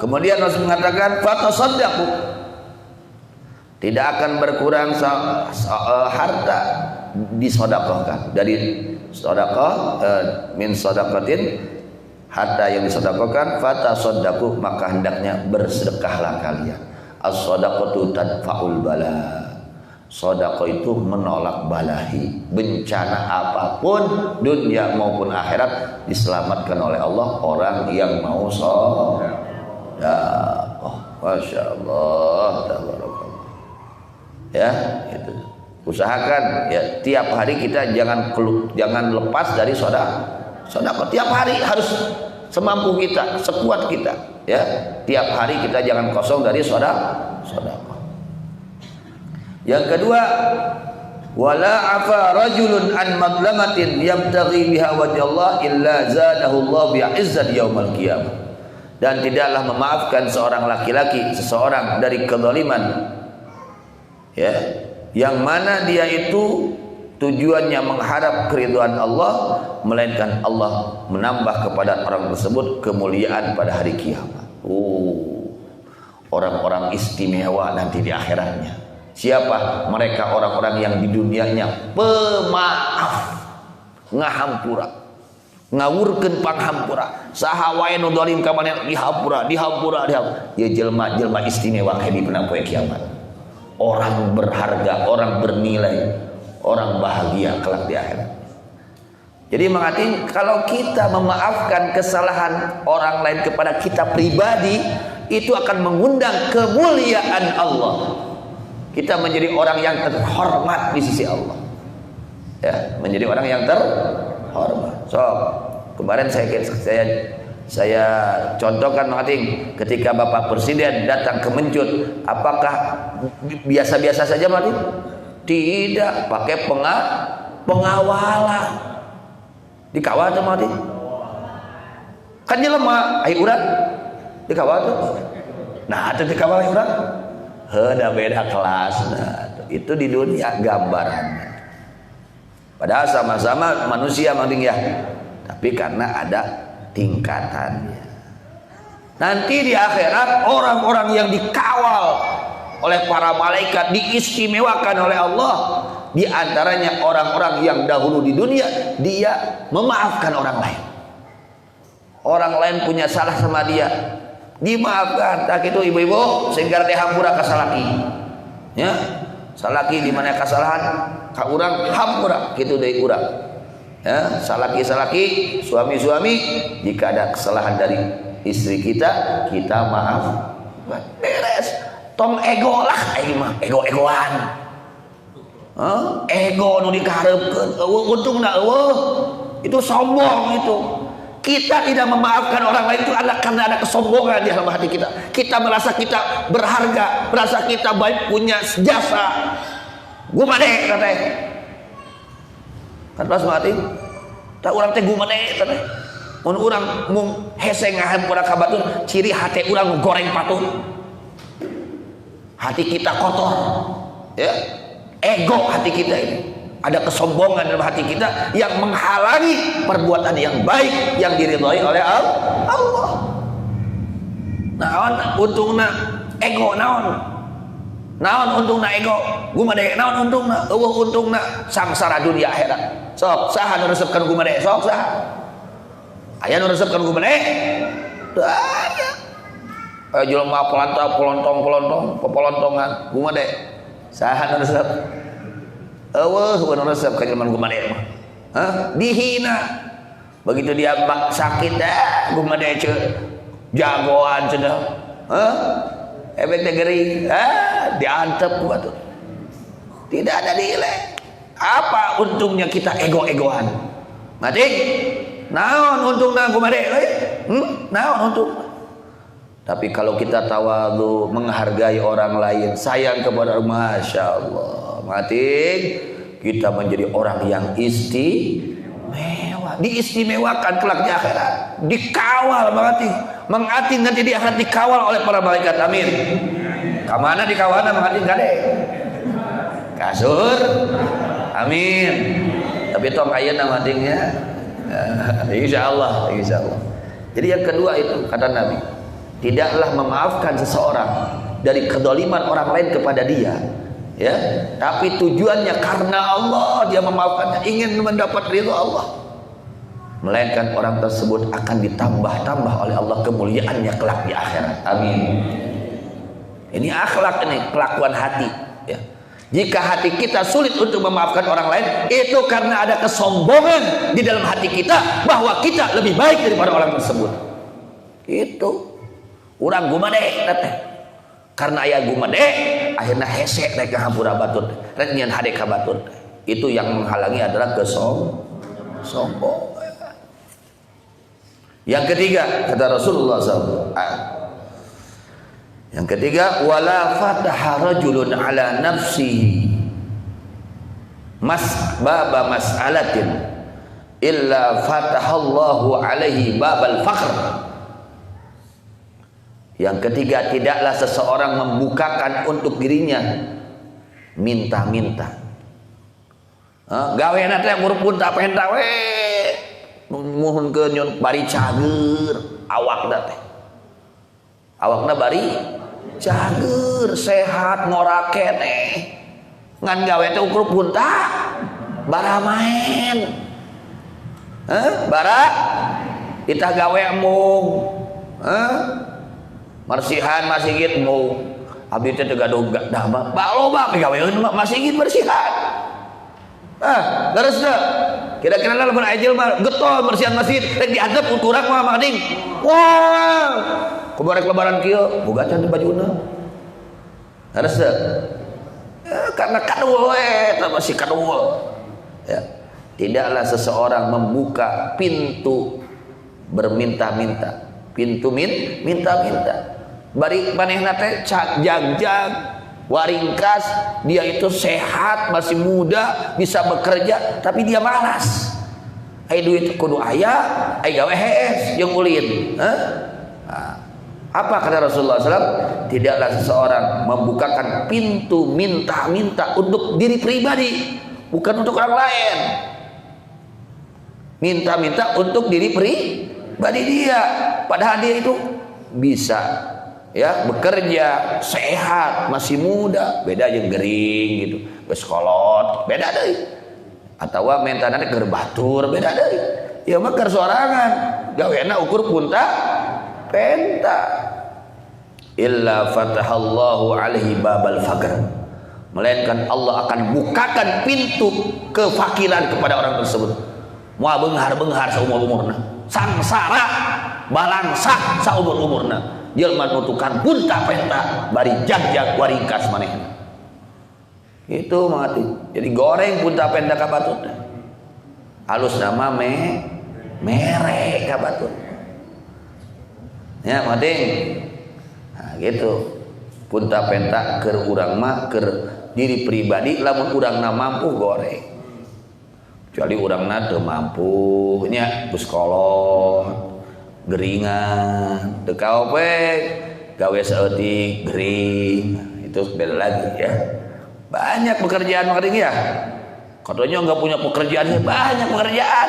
kemudian Rasul mengatakan fatasaddaqu, tidak akan berkurang harta disedekahkan dari sedekah min sedekatin, harta yang disedekahkan. Fatasaddaqu, maka hendaknya bersedekahlah kalian. As-shadaqatu tadfa'ul bala, sedekah itu menolak balahi, bencana apapun dunia maupun akhirat diselamatkan oleh Allah orang yang mau sedekah. Oh, masya Allah, tabarakallah. Ya, itu. Usahakan ya, tiap hari kita jangan lepas dari sedekah. Tiap hari harus semampu kita, sekuat kita. Ya, tiap hari kita jangan kosong dari sedekah. Yang kedua, wala afa rajulun an madlamatin yabtaghi biha wajhallah illa zadahu Allah bi'izzat yaumil qiyamah. Dan tidaklah memaafkan seorang laki-laki seseorang dari kezaliman, ya, yang mana dia itu tujuannya mengharap keridhaan Allah, melainkan Allah menambah kepada orang tersebut kemuliaan pada hari kiamat. Orang-orang istimewa nanti di akhiratnya. Siapa? Mereka orang-orang yang di dunianya pemaaf, ngahampura. ngawurkeun panghampura saha wae nu zalim ka maneh dihampura ya jelma-jelma istimewa ke di poe kiamat, orang berharga, orang bernilai, orang bahagia kelak di akhirat. Jadi mengerti kalau kita memaafkan kesalahan orang lain kepada kita pribadi, itu akan mengundang kemuliaan Allah. Kita menjadi orang yang terhormat di sisi Allah. Ya, menjadi orang yang terhormat. So, kemarin saya contohkan mengerti ketika Bapak Presiden datang ke Mencut, apakah biasa-biasa saja mengerti? Tidak, pakai pengawalan. Dikawal tuh mati kan jelema ai urang dikawal tuh, nah itu dikawal ai urang heuda beda kelas. Nah itu di dunia gambarannya, padahal sama-sama manusia manting ya, tapi karena ada tingkatannya. Nanti di akhirat orang-orang yang dikawal oleh para malaikat diistimewakan oleh Allah. Di antaranya orang-orang yang dahulu di dunia dia memaafkan orang lain. Orang lain punya salah sama dia, dimaafkan. Tak itu ibu-ibu sehingga dihampura ka salaki. Ya, salaki di mana kesalahan ka urang hampura kitu deui urang. Ya, salaki-salaki, suami-suami jika ada kesalahan dari istri kita maaf. Beres. Tong ego lah, ego-egoan. Ego nu dikaharepkeun untungna itu sombong. Itu kita tidak memaafkan orang lain itu karena ada kesombongan di dalam hati kita. Kita merasa kita berharga, merasa kita baik, punya jasa. Gumade katanya kan pas mati tak urang teh gumade katanya mun urang mung hese ngahampura ka batur ciri hati urang goreng patut, hati kita kotor ya. Ego hati kita ini, ada kesombongan dalam hati kita yang menghalangi perbuatan yang baik yang diridhoi oleh Allah. Naon untungna ego, naon untungna ego, gumade naon untungna, untungna sangsara dunia akhirat. Sok saha nu resepkeun gumade, sok saha aya nu resepkeun gumade, teu aya. Jelema pelontongan gumade saha nu resep? Eueuh nu resep ka jelema gumade mah. Dihina. Begitu dia sakit gumade ceuk jagoan cenah. Efek teh geuring. Diantep ku atuh. Tidak ada nilai. Apa untungnya kita ego-egoan? Mati. Naon untungna gumade euy? Naon untungna? Tapi kalau kita tawadhu, menghargai orang lain, sayang kepada Allah, Masya Allah, mati kita menjadi orang yang istimewa, diistimewakan kelak di akhirat, dikawal mengati nanti di akhirat dikawal oleh para malaikat. Amin. Kamana dikawalna mengati gade? Kasur. Amin. Tapi tong ayeuna matingnya. Insyaallah. Jadi yang kedua itu kata Nabi, tidaklah memaafkan seseorang dari kedoliman orang lain kepada dia, ya, tapi tujuannya karena Allah dia memaafkannya, ingin mendapat ridho Allah, melainkan orang tersebut akan ditambah-tambah oleh Allah kemuliaannya kelak di akhirat. Amin. Ini akhlak, ini kelakuan hati, ya. Jika hati kita sulit untuk memaafkan orang lain, itu karena ada kesombongan di dalam hati kita bahwa kita lebih baik daripada orang tersebut. Itu urang gumade teh. Karena aya gumade akhirnya hese rek hampura batur, rek nyeun hade ka batur. Itu yang menghalangi adalah sombong. Yang ketiga kata Rasulullah SAW, yang ketiga, wala fataha rajulun ala nafsihi baba mas'alatin illa fatahallahu alaihi babal fakhr. Yang ketiga, tidaklah seseorang membukakan untuk dirinya minta-minta. Gaweana teh ngurupun tak penta we muhunkeun nyon bari cager awakna teh. Awakna bari cager sehat ngora keneh. Ngan gawe teh ukur punta bara main. Bara kita gawe mung. Marsihan masjid mung. Abdi teh teu gaduh dah loba gaweun masjid bersihan. Leres teu? Kira-kira lamun aya jelema getol bersihan masjid rek diadep kurang mah mading. Wah. Kubarek lebaran kieu boga can bajuna. Leres teu? Karena kadul eta masih kadul. Ya. Tidaklah seseorang membuka pintu berminta-minta. Pintu minta-minta. Bari manehna teh jag-jag waringkas, dia itu sehat, masih muda, bisa bekerja, tapi dia malas. Ai duit kudu aya, ai gawe hees jeung ulin. Apa kata Rasulullah SAW? Tidaklah seseorang membukakan pintu minta-minta untuk diri pribadi, bukan untuk orang lain. Minta-minta untuk diri pribadi dia, padahal dia itu bisa ya bekerja, sehat, masih muda, beda jeung gering gitu, geus kolot, beda deui. Atawa mentana keur batur, beda deui. Ya mah keur sorangan, gaweana ukur punta penta. Illa fatahallahu alaihi babal faqr. Melainkan Allah akan bukakan pintu kefakiran kepada orang tersebut. Moal beunghar-beunghar saumur-umurna. Sangsara balangsak saumur-umurna. Jelma nutukan punta penta bari jag-jag waringkas manehna. Itu mangati. Jadi goreng punta penta ka batut. Halus nama mere ka batut. Ya, mading. Nah, gitu. Punta penta keur urang mah keur diri pribadi lamun urangna mampu goreng. Kecuali urangna teu mampu nya geus kolot. Geringan, teu kaopek, gawe saeutik gering, itu beda lagi ya. Banyak pekerjaan makanya ya. Katanya enggak punya pekerjaan, banyak pekerjaan.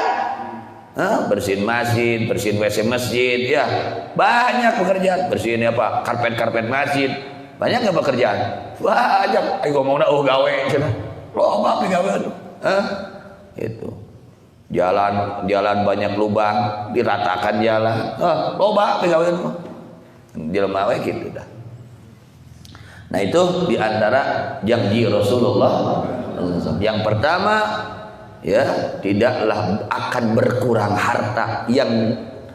Bersihin masjid, bersihin WC masjid, ya banyak pekerjaan. Bersihin apa? Karpet masjid, banyak nggak pekerjaan? Banyak. Ayo ngomongna gawe, cina. Loba gawe, itu. Jalan banyak lubang, diratakan jalan. Loba pegawean mah. Jelema we kitu dah. Nah, itu diantara janji Rasulullah. Yang pertama, ya, tidaklah akan berkurang harta yang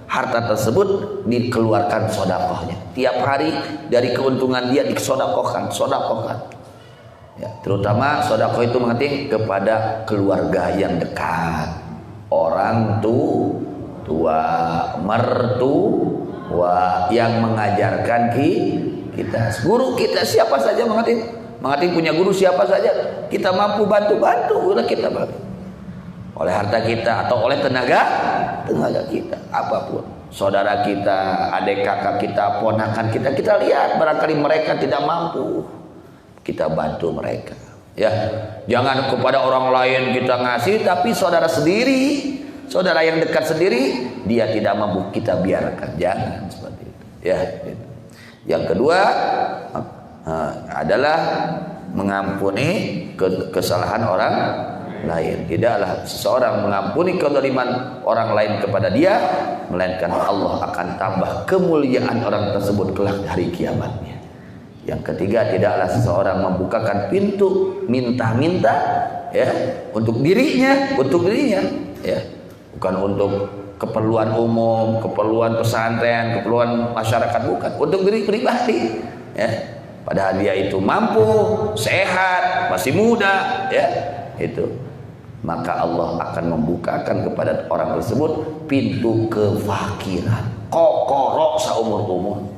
harta tersebut dikeluarkan sedekahnya. Tiap hari dari keuntungan dia disedekahkan. Ya, terutama sedekah itu mengerti kepada keluarga yang dekat. Orang tua, mertua yang mengajarkan kita, guru kita siapa saja mengerti punya guru siapa saja, kita mampu bantu ulah kita bantu oleh harta kita atau oleh tenaga kita, apapun saudara kita, adik kakak kita, ponakan kita lihat barangkali mereka tidak mampu, kita bantu mereka. Ya, jangan kepada orang lain kita ngasih, tapi saudara sendiri, saudara yang dekat sendiri, dia tidak mampu, kita biarkan, jangan seperti itu. Ya, gitu. Yang kedua adalah mengampuni kesalahan orang lain. Tidaklah seseorang mengampuni kezaliman orang lain kepada dia, melainkan Allah akan tambah kemuliaan orang tersebut kelak hari kiamatnya. Yang ketiga, tidaklah seseorang membukakan pintu minta-minta ya untuk dirinya, ya. Bukan untuk keperluan umum, keperluan pesantren, keperluan masyarakat, bukan, untuk diri pribadi ya. Padahal dia itu mampu, sehat, masih muda ya, itu. Maka Allah akan membukakan kepada orang tersebut pintu kefakiran. Kokoro saumur-umur.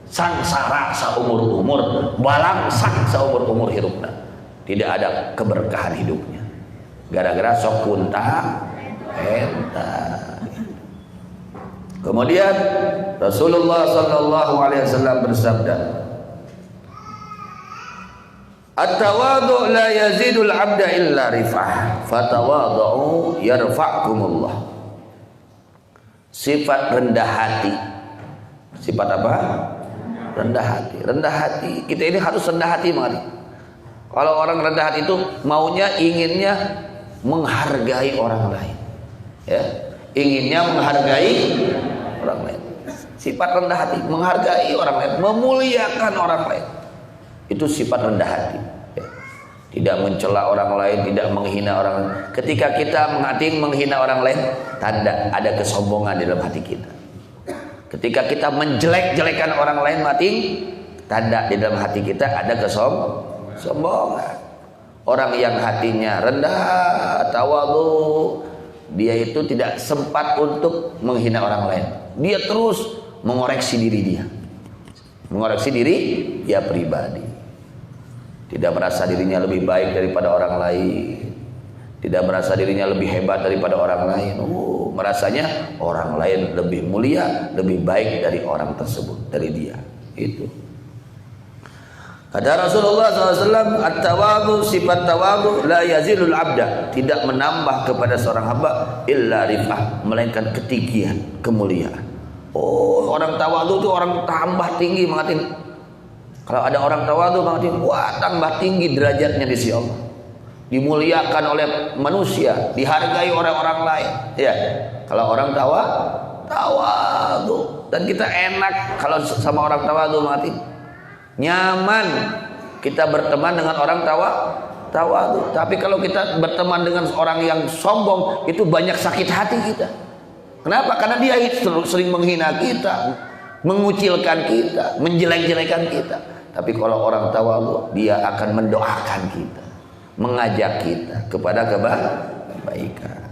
Sangsara saumur-umur, balangsak saumur-umur hidupnya. Tidak ada keberkahan hidupnya. Gara-gara sok punta penta. Kemudian Rasulullah SAW bersabda, "At-tawadhu la yazidul 'abda illa rif'ah, fatawadhu yarfa'kumullah." Sifat rendah hati. Sifat apa? Rendah hati. Rendah hati. Kita ini harus rendah hati, mari. Kalau orang rendah hati itu inginnya menghargai orang lain. Ya. inginnya menghargai orang lain. Sifat rendah hati, menghargai orang lain, memuliakan orang lain. Itu sifat rendah hati. Tidak mencela orang lain, tidak menghina orang lain. Ketika kita menghina orang lain, tanda ada kesombongan di dalam hati kita. Ketika kita menjelek-jelekan orang lain, tanda di dalam hati kita ada kesombongan. Orang yang hatinya rendah, tawadhu, dia itu tidak sempat untuk menghina orang lain. Dia terus mengoreksi diri dia. Mengoreksi diri dia pribadi. Tidak merasa dirinya lebih baik daripada orang lain. Tidak merasa dirinya lebih hebat daripada orang lain. Merasanya orang lain lebih mulia, lebih baik dari orang tersebut, dari dia. Itu. Kata Rasulullah SAW, at-tawadhu, sifat tawadhu la yazilul abda, tidak menambah kepada seorang hamba illa rifah, melainkan ketinggian, kemuliaan. Orang tawadhu itu orang tambah tinggi, mengatin. Kalau ada orang tawadhu, mengatin, wah tambah tinggi derajatnya di sisi Allah, dimuliakan oleh manusia, dihargai oleh orang lain. Ya, kalau orang tawadhu, dan kita enak kalau sama orang tawadhu, mengatin. Nyaman kita berteman dengan orang tawadhu. Tapi kalau kita berteman dengan orang yang sombong, itu banyak sakit hati kita. Kenapa? Karena dia sering menghina kita, mengucilkan kita, menjelek-jelekan kita. Tapi kalau orang tawadhu, dia akan mendoakan kita, mengajak kita kepada kebaikan.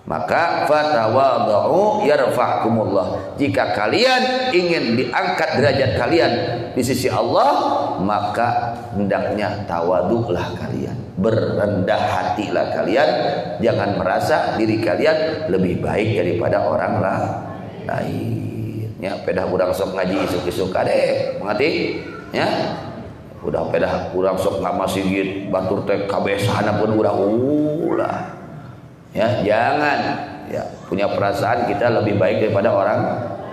Maka fatawadhu yarfa'kumullah. Jika kalian ingin diangkat derajat kalian di sisi Allah, maka hendaknya tawadhulah kalian, berendah hatilah kalian. Jangan merasa diri kalian lebih baik daripada orang lain. Ya, pedah urang sok ngaji isuk-isuk kade, mengerti? Ya. Udah pedah urang sok ngamasjid batur teh kabehana pun urang ulah. Ya, jangan ya punya perasaan kita lebih baik daripada orang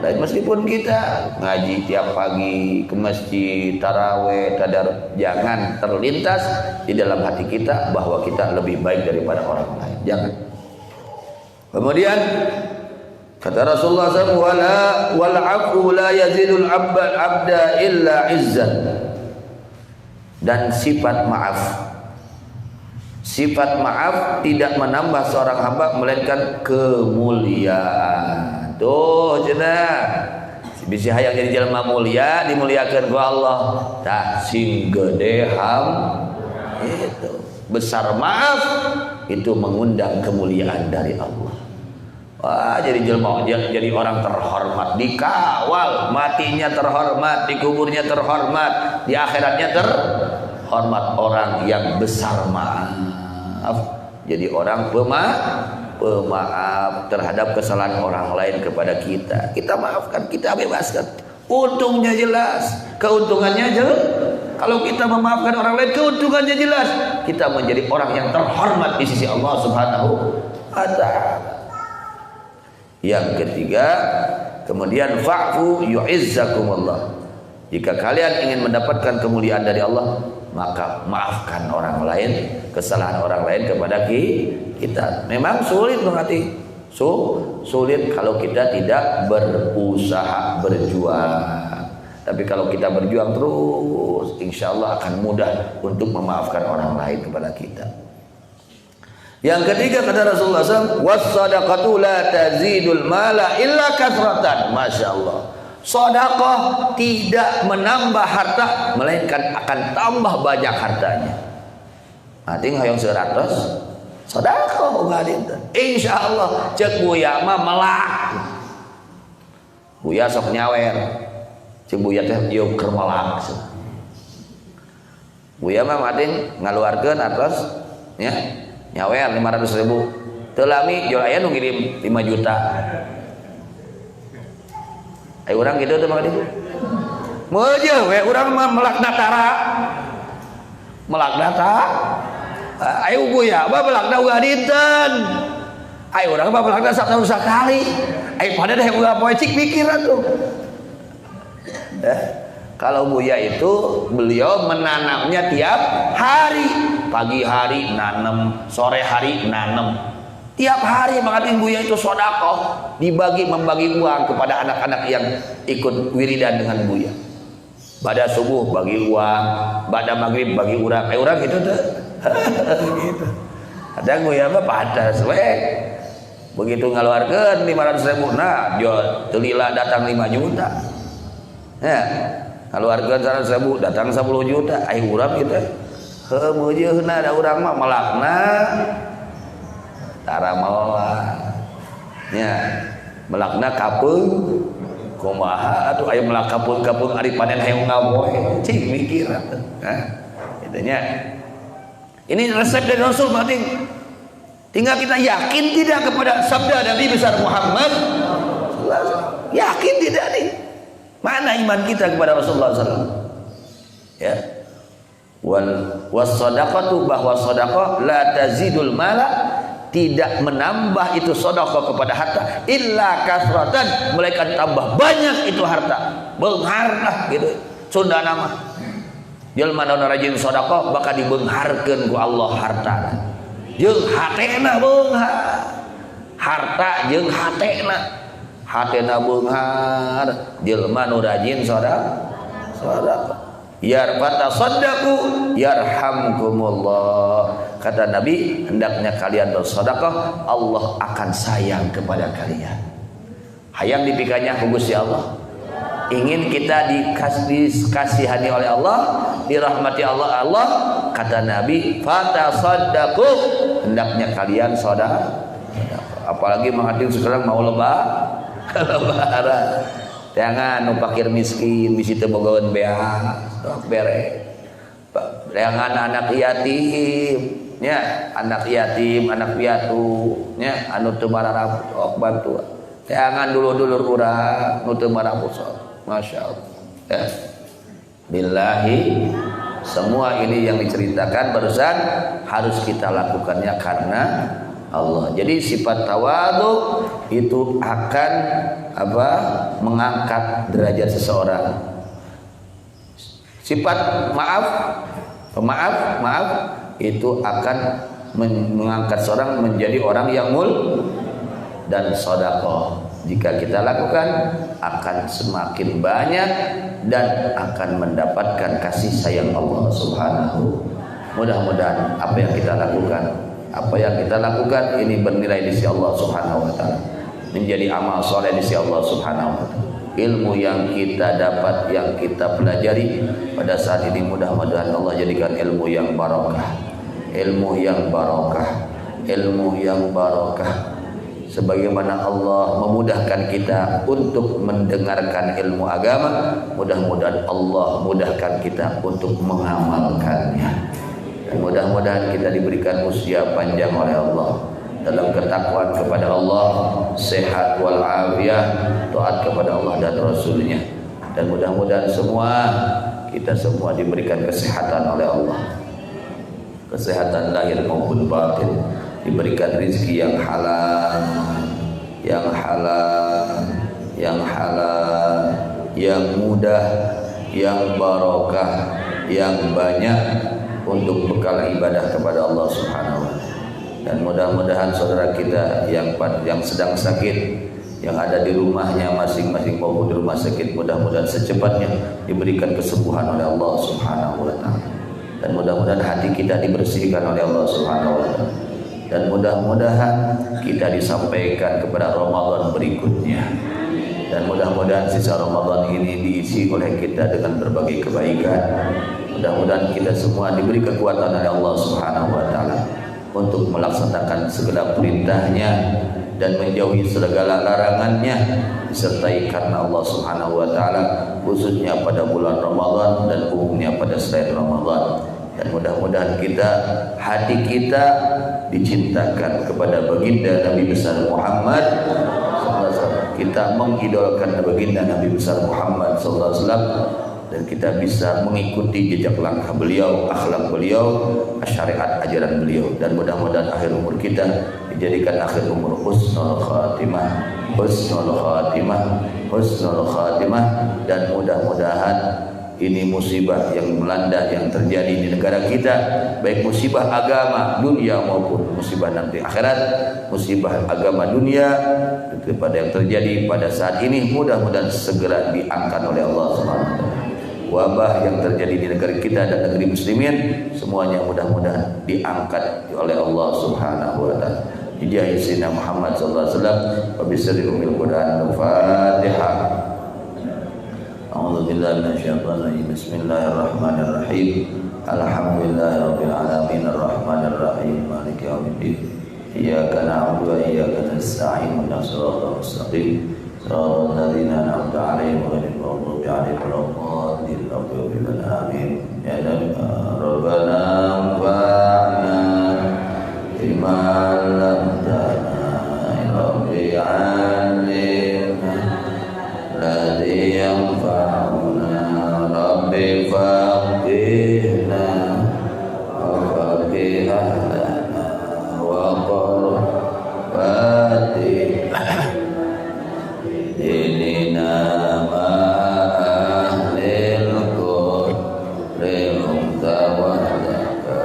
lain, meskipun kita ngaji tiap pagi ke masjid, taraweh, tadarus. Jangan terlintas di dalam hati kita bahwa kita lebih baik daripada orang lain. Jangan. Kemudian kata Rasulullah SAW, wal afu la yazidul abda illa izzan. Dan sifat maaf tidak menambah seorang hamba melainkan kemuliaan. Tuh cenah, bisa hayang jadi jelema mulia, dimuliakan ku Allah. Tah sing gede ham itu. Besar maaf itu mengundang kemuliaan dari Allah. Wah, jadi jelema, jadi orang terhormat, dikawal, matinya terhormat, di kuburnya terhormat, di akhiratnya terhormat. Orang yang besar maaf, jadi orang pemaaf terhadap kesalahan orang lain kepada kita. Kita maafkan, kita bebaskan. Untungnya jelas, keuntungannya jelas. Kalau kita memaafkan orang lain, keuntungannya jelas. Kita menjadi orang yang terhormat di sisi Allah Subhanahu wa ta'ala. Yang ketiga, kemudian fa'fu yu'izzakumullah. Jika kalian ingin mendapatkan kemuliaan dari Allah, maka maafkan orang lain, kesalahan orang lain kepada kita. Memang sulit mengerti, sulit kalau kita tidak berusaha, berjuang. Tapi kalau kita berjuang terus, insya Allah akan mudah untuk memaafkan orang lain kepada kita. Yang ketiga kata Rasulullah SAW, was-sadaqatu la tazidul mala illa kasratan. Masya Allah, sedekah tidak menambah harta, melainkan akan tambah banyak hartanya. Nanti hayang 100 sedekah boga dinten. Insyaallah cek buya mah melak. Buya sok nyawer. Cek buya teh ieu keur melak. Buya mah mating ngaluarkeun atos nya nyawer 500.000. Teu lami jual aya nu ngirim 5 juta. Urang gitu tuh makanya meuje we urang mah melak datara. Melak data. Ayo buya, bah melak da uga dinten. Ayo urang mah melak da satahun sakali. Ayo pada deh uga poe cik pikiran tuh. Kalau buya itu beliau menanamnya tiap hari. Pagi hari nanem, sore hari nanem. Tiap hari mengating Buya itu sedekah, membagi uang kepada anak-anak yang ikut wiridan dengan Buya. Pada subuh bagi uang, pada maghrib bagi urang. Urang gitu tuh. Gitu. Ada Buya mah padas we. Begitu ngaluarkeun 500.000, nah jual telila datang 5 juta. Ya, ngaluarkeun 100.000 datang 10 juta. Ai urang gitu. Heuh meujeuna da urang mah melakna tara mawa. Ya, melakna kapeung kumaha atuh aya melak kapeung ari panen hayang ngaboe. Cing mikir. Nah, gitu nya. Ini resep dari Rasul berarti. Tinggal kita yakin tidak kepada sabda Nabi besar Muhammad. Yakin tidak nih? Mana iman kita kepada Rasulullah SAW? Ya. Was-sadaqatu, bahwa sedekah la tazidul mala, tidak menambah itu sedekah kepada harta illa kasratan, melainkan tambah banyak itu harta. Beungharlah gitu. Sunda nama. Jelma nu rajin sedekah bakal dibeungharkeun ku Allah hartana. Jeung hatena beunghar. Harta jeung hatena. Hatena beunghar, jelma nu rajin sedekah. Yarfata sadaqu yarhamkumullah. Kata Nabi, hendaknya kalian bersedekah, Allah akan sayang kepada kalian. Hayang dipikanya ku Gusti Allah. Ingin kita dikasihani oleh Allah, dirahmati Allah. Kata Nabi, fatasaddaqu, hendaknya kalian sedekah. Apalagi menghadiri sekarang mau lebaran. Jangan nu fakir miskin bisi teu bogaweun beak, sok bere. Jangan anak yatim, nya anak yatim, anak piatu, nya anu teu mararap sok bantu. Jangan dulur-dulur urang nu teu mararap sok. Masyaallah. Ya. Billahi, semua ini yang diceritakan barusan harus kita lakukannya karena Allah. Jadi sifat tawadhu itu akan mengangkat derajat seseorang. Sifat maaf itu akan mengangkat seorang menjadi orang yang dan sedekah. Jika kita lakukan akan semakin banyak dan akan mendapatkan kasih sayang Allah Subhanahu. Mudah-mudahan apa yang kita lakukan ini bernilai di sisi Allah Subhanahu wa taala, menjadi amal soleh di sisi Allah Subhanahu wa taala. Ilmu yang kita dapat, yang kita pelajari pada saat ini, mudah-mudahan Allah jadikan ilmu yang barokah, ilmu yang barokah. Sebagaimana Allah memudahkan kita untuk mendengarkan ilmu agama, mudah-mudahan Allah mudahkan kita untuk mengamalkannya. Dan mudah-mudahan kita diberikan usia panjang oleh Allah dalam ketakwaan kepada Allah, sehat walafiat, taat kepada Allah dan Rasulnya. Dan mudah-mudahan kita semua diberikan kesehatan oleh Allah, kesehatan lahir maupun batin, diberikan rezeki yang halal, yang mudah, yang barokah, yang banyak untuk bekal ibadah kepada Allah Subhanahu wa taala. Dan mudah-mudahan saudara kita yang sedang sakit, yang ada di rumahnya masing-masing maupun di rumah sakit, mudah-mudahan secepatnya diberikan kesembuhan oleh Allah Subhanahu wa taala. Dan mudah-mudahan hati kita dibersihkan oleh Allah Subhanahu wa taala. Dan mudah-mudahan kita disampaikan kepada Ramadan berikutnya. Dan mudah-mudahan sisa Ramadan ini diisi oleh kita dengan berbagai kebaikan. Mudah-mudahan kita semua diberi kekuatan oleh Allah Subhanahu wa taala untuk melaksanakan segala perintahnya dan menjauhi segala larangannya, disertai karena Allah Subhanahu wa taala, khususnya pada bulan Ramadan dan umumnya pada selain Ramadan. Dan mudah-mudahan hati kita dicintakan kepada baginda Nabi besar Muhammad sallallahu alaihi wasallam. Kita mengidolakan baginda Nabi besar Muhammad sallallahu alaihi wasallam, dan kita bisa mengikuti jejak langkah beliau, akhlak beliau, syariat ajaran beliau. Dan mudah-mudahan akhir umur kita dijadikan akhir umur husnul khatimah, dan mudah-mudahan ini musibah yang melanda yang terjadi di negara kita, baik musibah agama dunia maupun musibah nanti akhirat, musibah agama dunia pada yang terjadi pada saat ini mudah-mudahan segera diangkat oleh Allah Subhanahu wa taala. Wabah yang terjadi di negara kita dan negeri muslimin semuanya mudah-mudahan diangkat oleh Allah Subhanahu wa taala. Hidayah Sayyidina Muhammad sallallahu alaihi wasallam wa bisirri umil Quran al-Fatihah. A'udzu billahi minasyaitonir rajim. Bismillahirrahmanirrahim. Alhamdulillahirabbil alamin arrahmanir rahim maliki yaumiddin. Iyyaka na'budu wa iyyaka nasta'in ihdinas siratal mustaqim. Shiratal ladzina an'amta 'alaihim ghairil maghdubi 'alaihim waladdallin. Amin. Ya Rabbana anfa'na bima 'allamtana rabbi 'allimna alladzi yanfa'una rabbi faqihna wa faqih ahlana wa qurrati dinina ma'ahlil qurri mutawallaka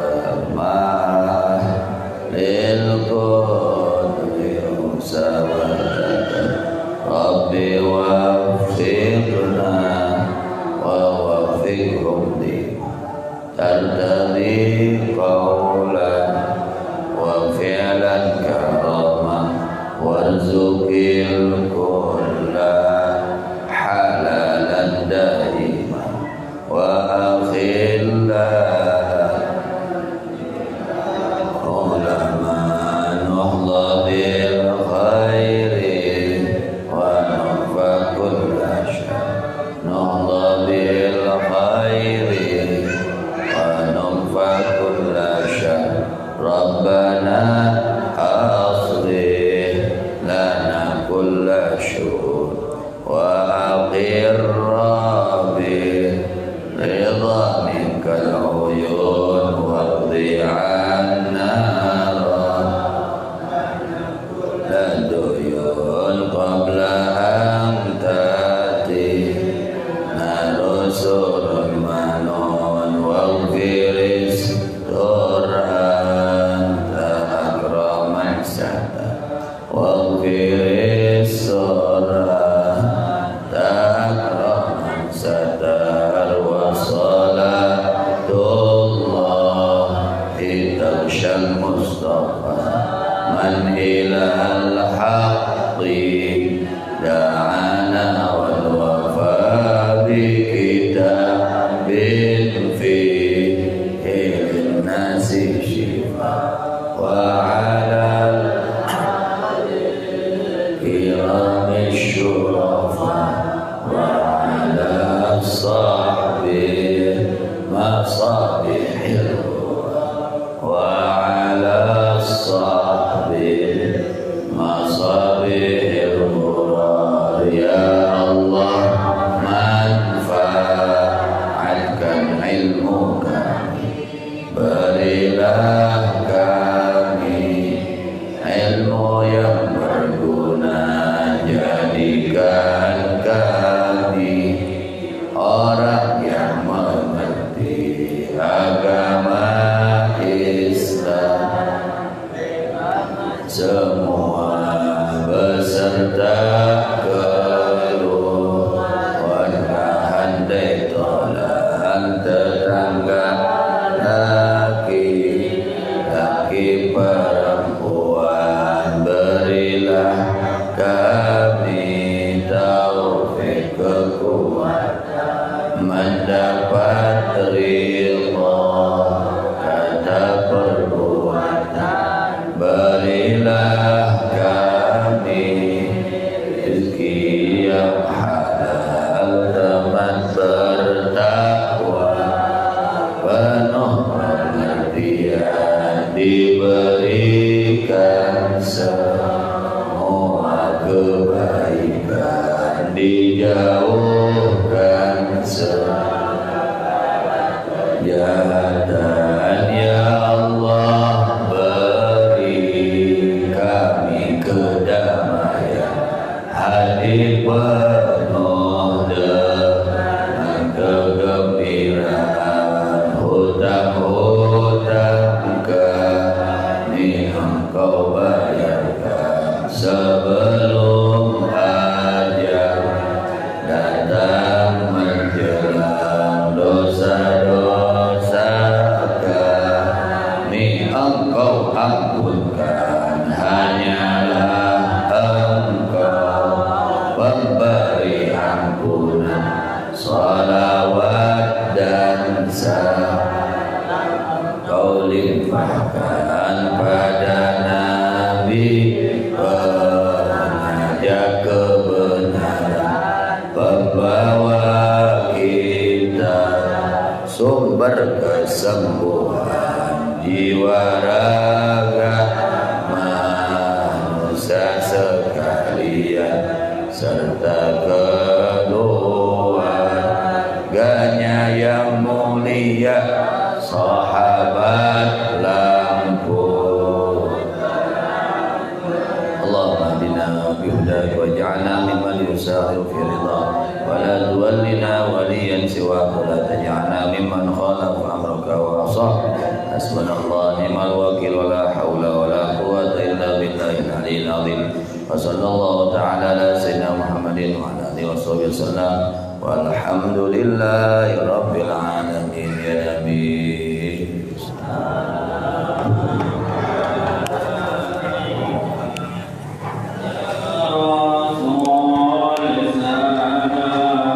ma'ahlil qurri musawallaka rabbi waffiqna wa waffiqhum li tardadi qawlan wa fi'lan karama warzuqil kulla halalan daima wa akhilla ulama nuhla bil khairi wa nufa kulla syar nuhla bil khairi wa nufa kulla syar rabbana aslih lana kulla syur wa aqir rabbi ridha minkal uyun wa qdi 'anna laduyun qabla an tati narusul manun wa ghiris Qur'an akraman sada wa ghiris Qur'an akraman sadar wa salatullah hitashal mustafa man ilal haqqi da'ana wal wafa bi kitabin fi hilin nasi shifa wa ala kirami syurafa wa ala sahbi masabihil wa ala sahbi masabihil murar ya Allah manfa'atkan ilmu kami berilah kami ilmu yang berguna jadikan kami orang yang mengerti agama Islam semua beserta keluhan handai tolan tetangga laki perempuan berilah kami taufik kekuatan mendapat ridha kata perbuatan berilah kami rezeki yang halal teman bertakwa penuh pengertian diberikan semua kebaikan dijauhkan segala kejahatan ya Allah beri kami kedamaian hati penuh dengan kegembiraan kau ampunkan, hanyalah Engkau pemberi ampunan. Salawat dan salam kau limpahkan pada Nabi, pengajak kebenaran, pembawa kita sumber kesembuhan jiwa raga manusia sekalian, serta keluarganya yang mulia, sahabat lampu. Allahumma hdina bihudaka waj'alna mimman yusari'u fi ridha wa la tuwallina waliyan siwaka, la taj'alna mimman khalafa amraka wa asah. Hasbunallahu ni'mal wakil wa la hawla wa la quwwata illa billahil aliyyil azim. Wa sallallahu ta'ala ala sayyidina Muhammadin wa ala alihi washabihi wasallam, walhamdulillahi rabbil alamin ya nabi.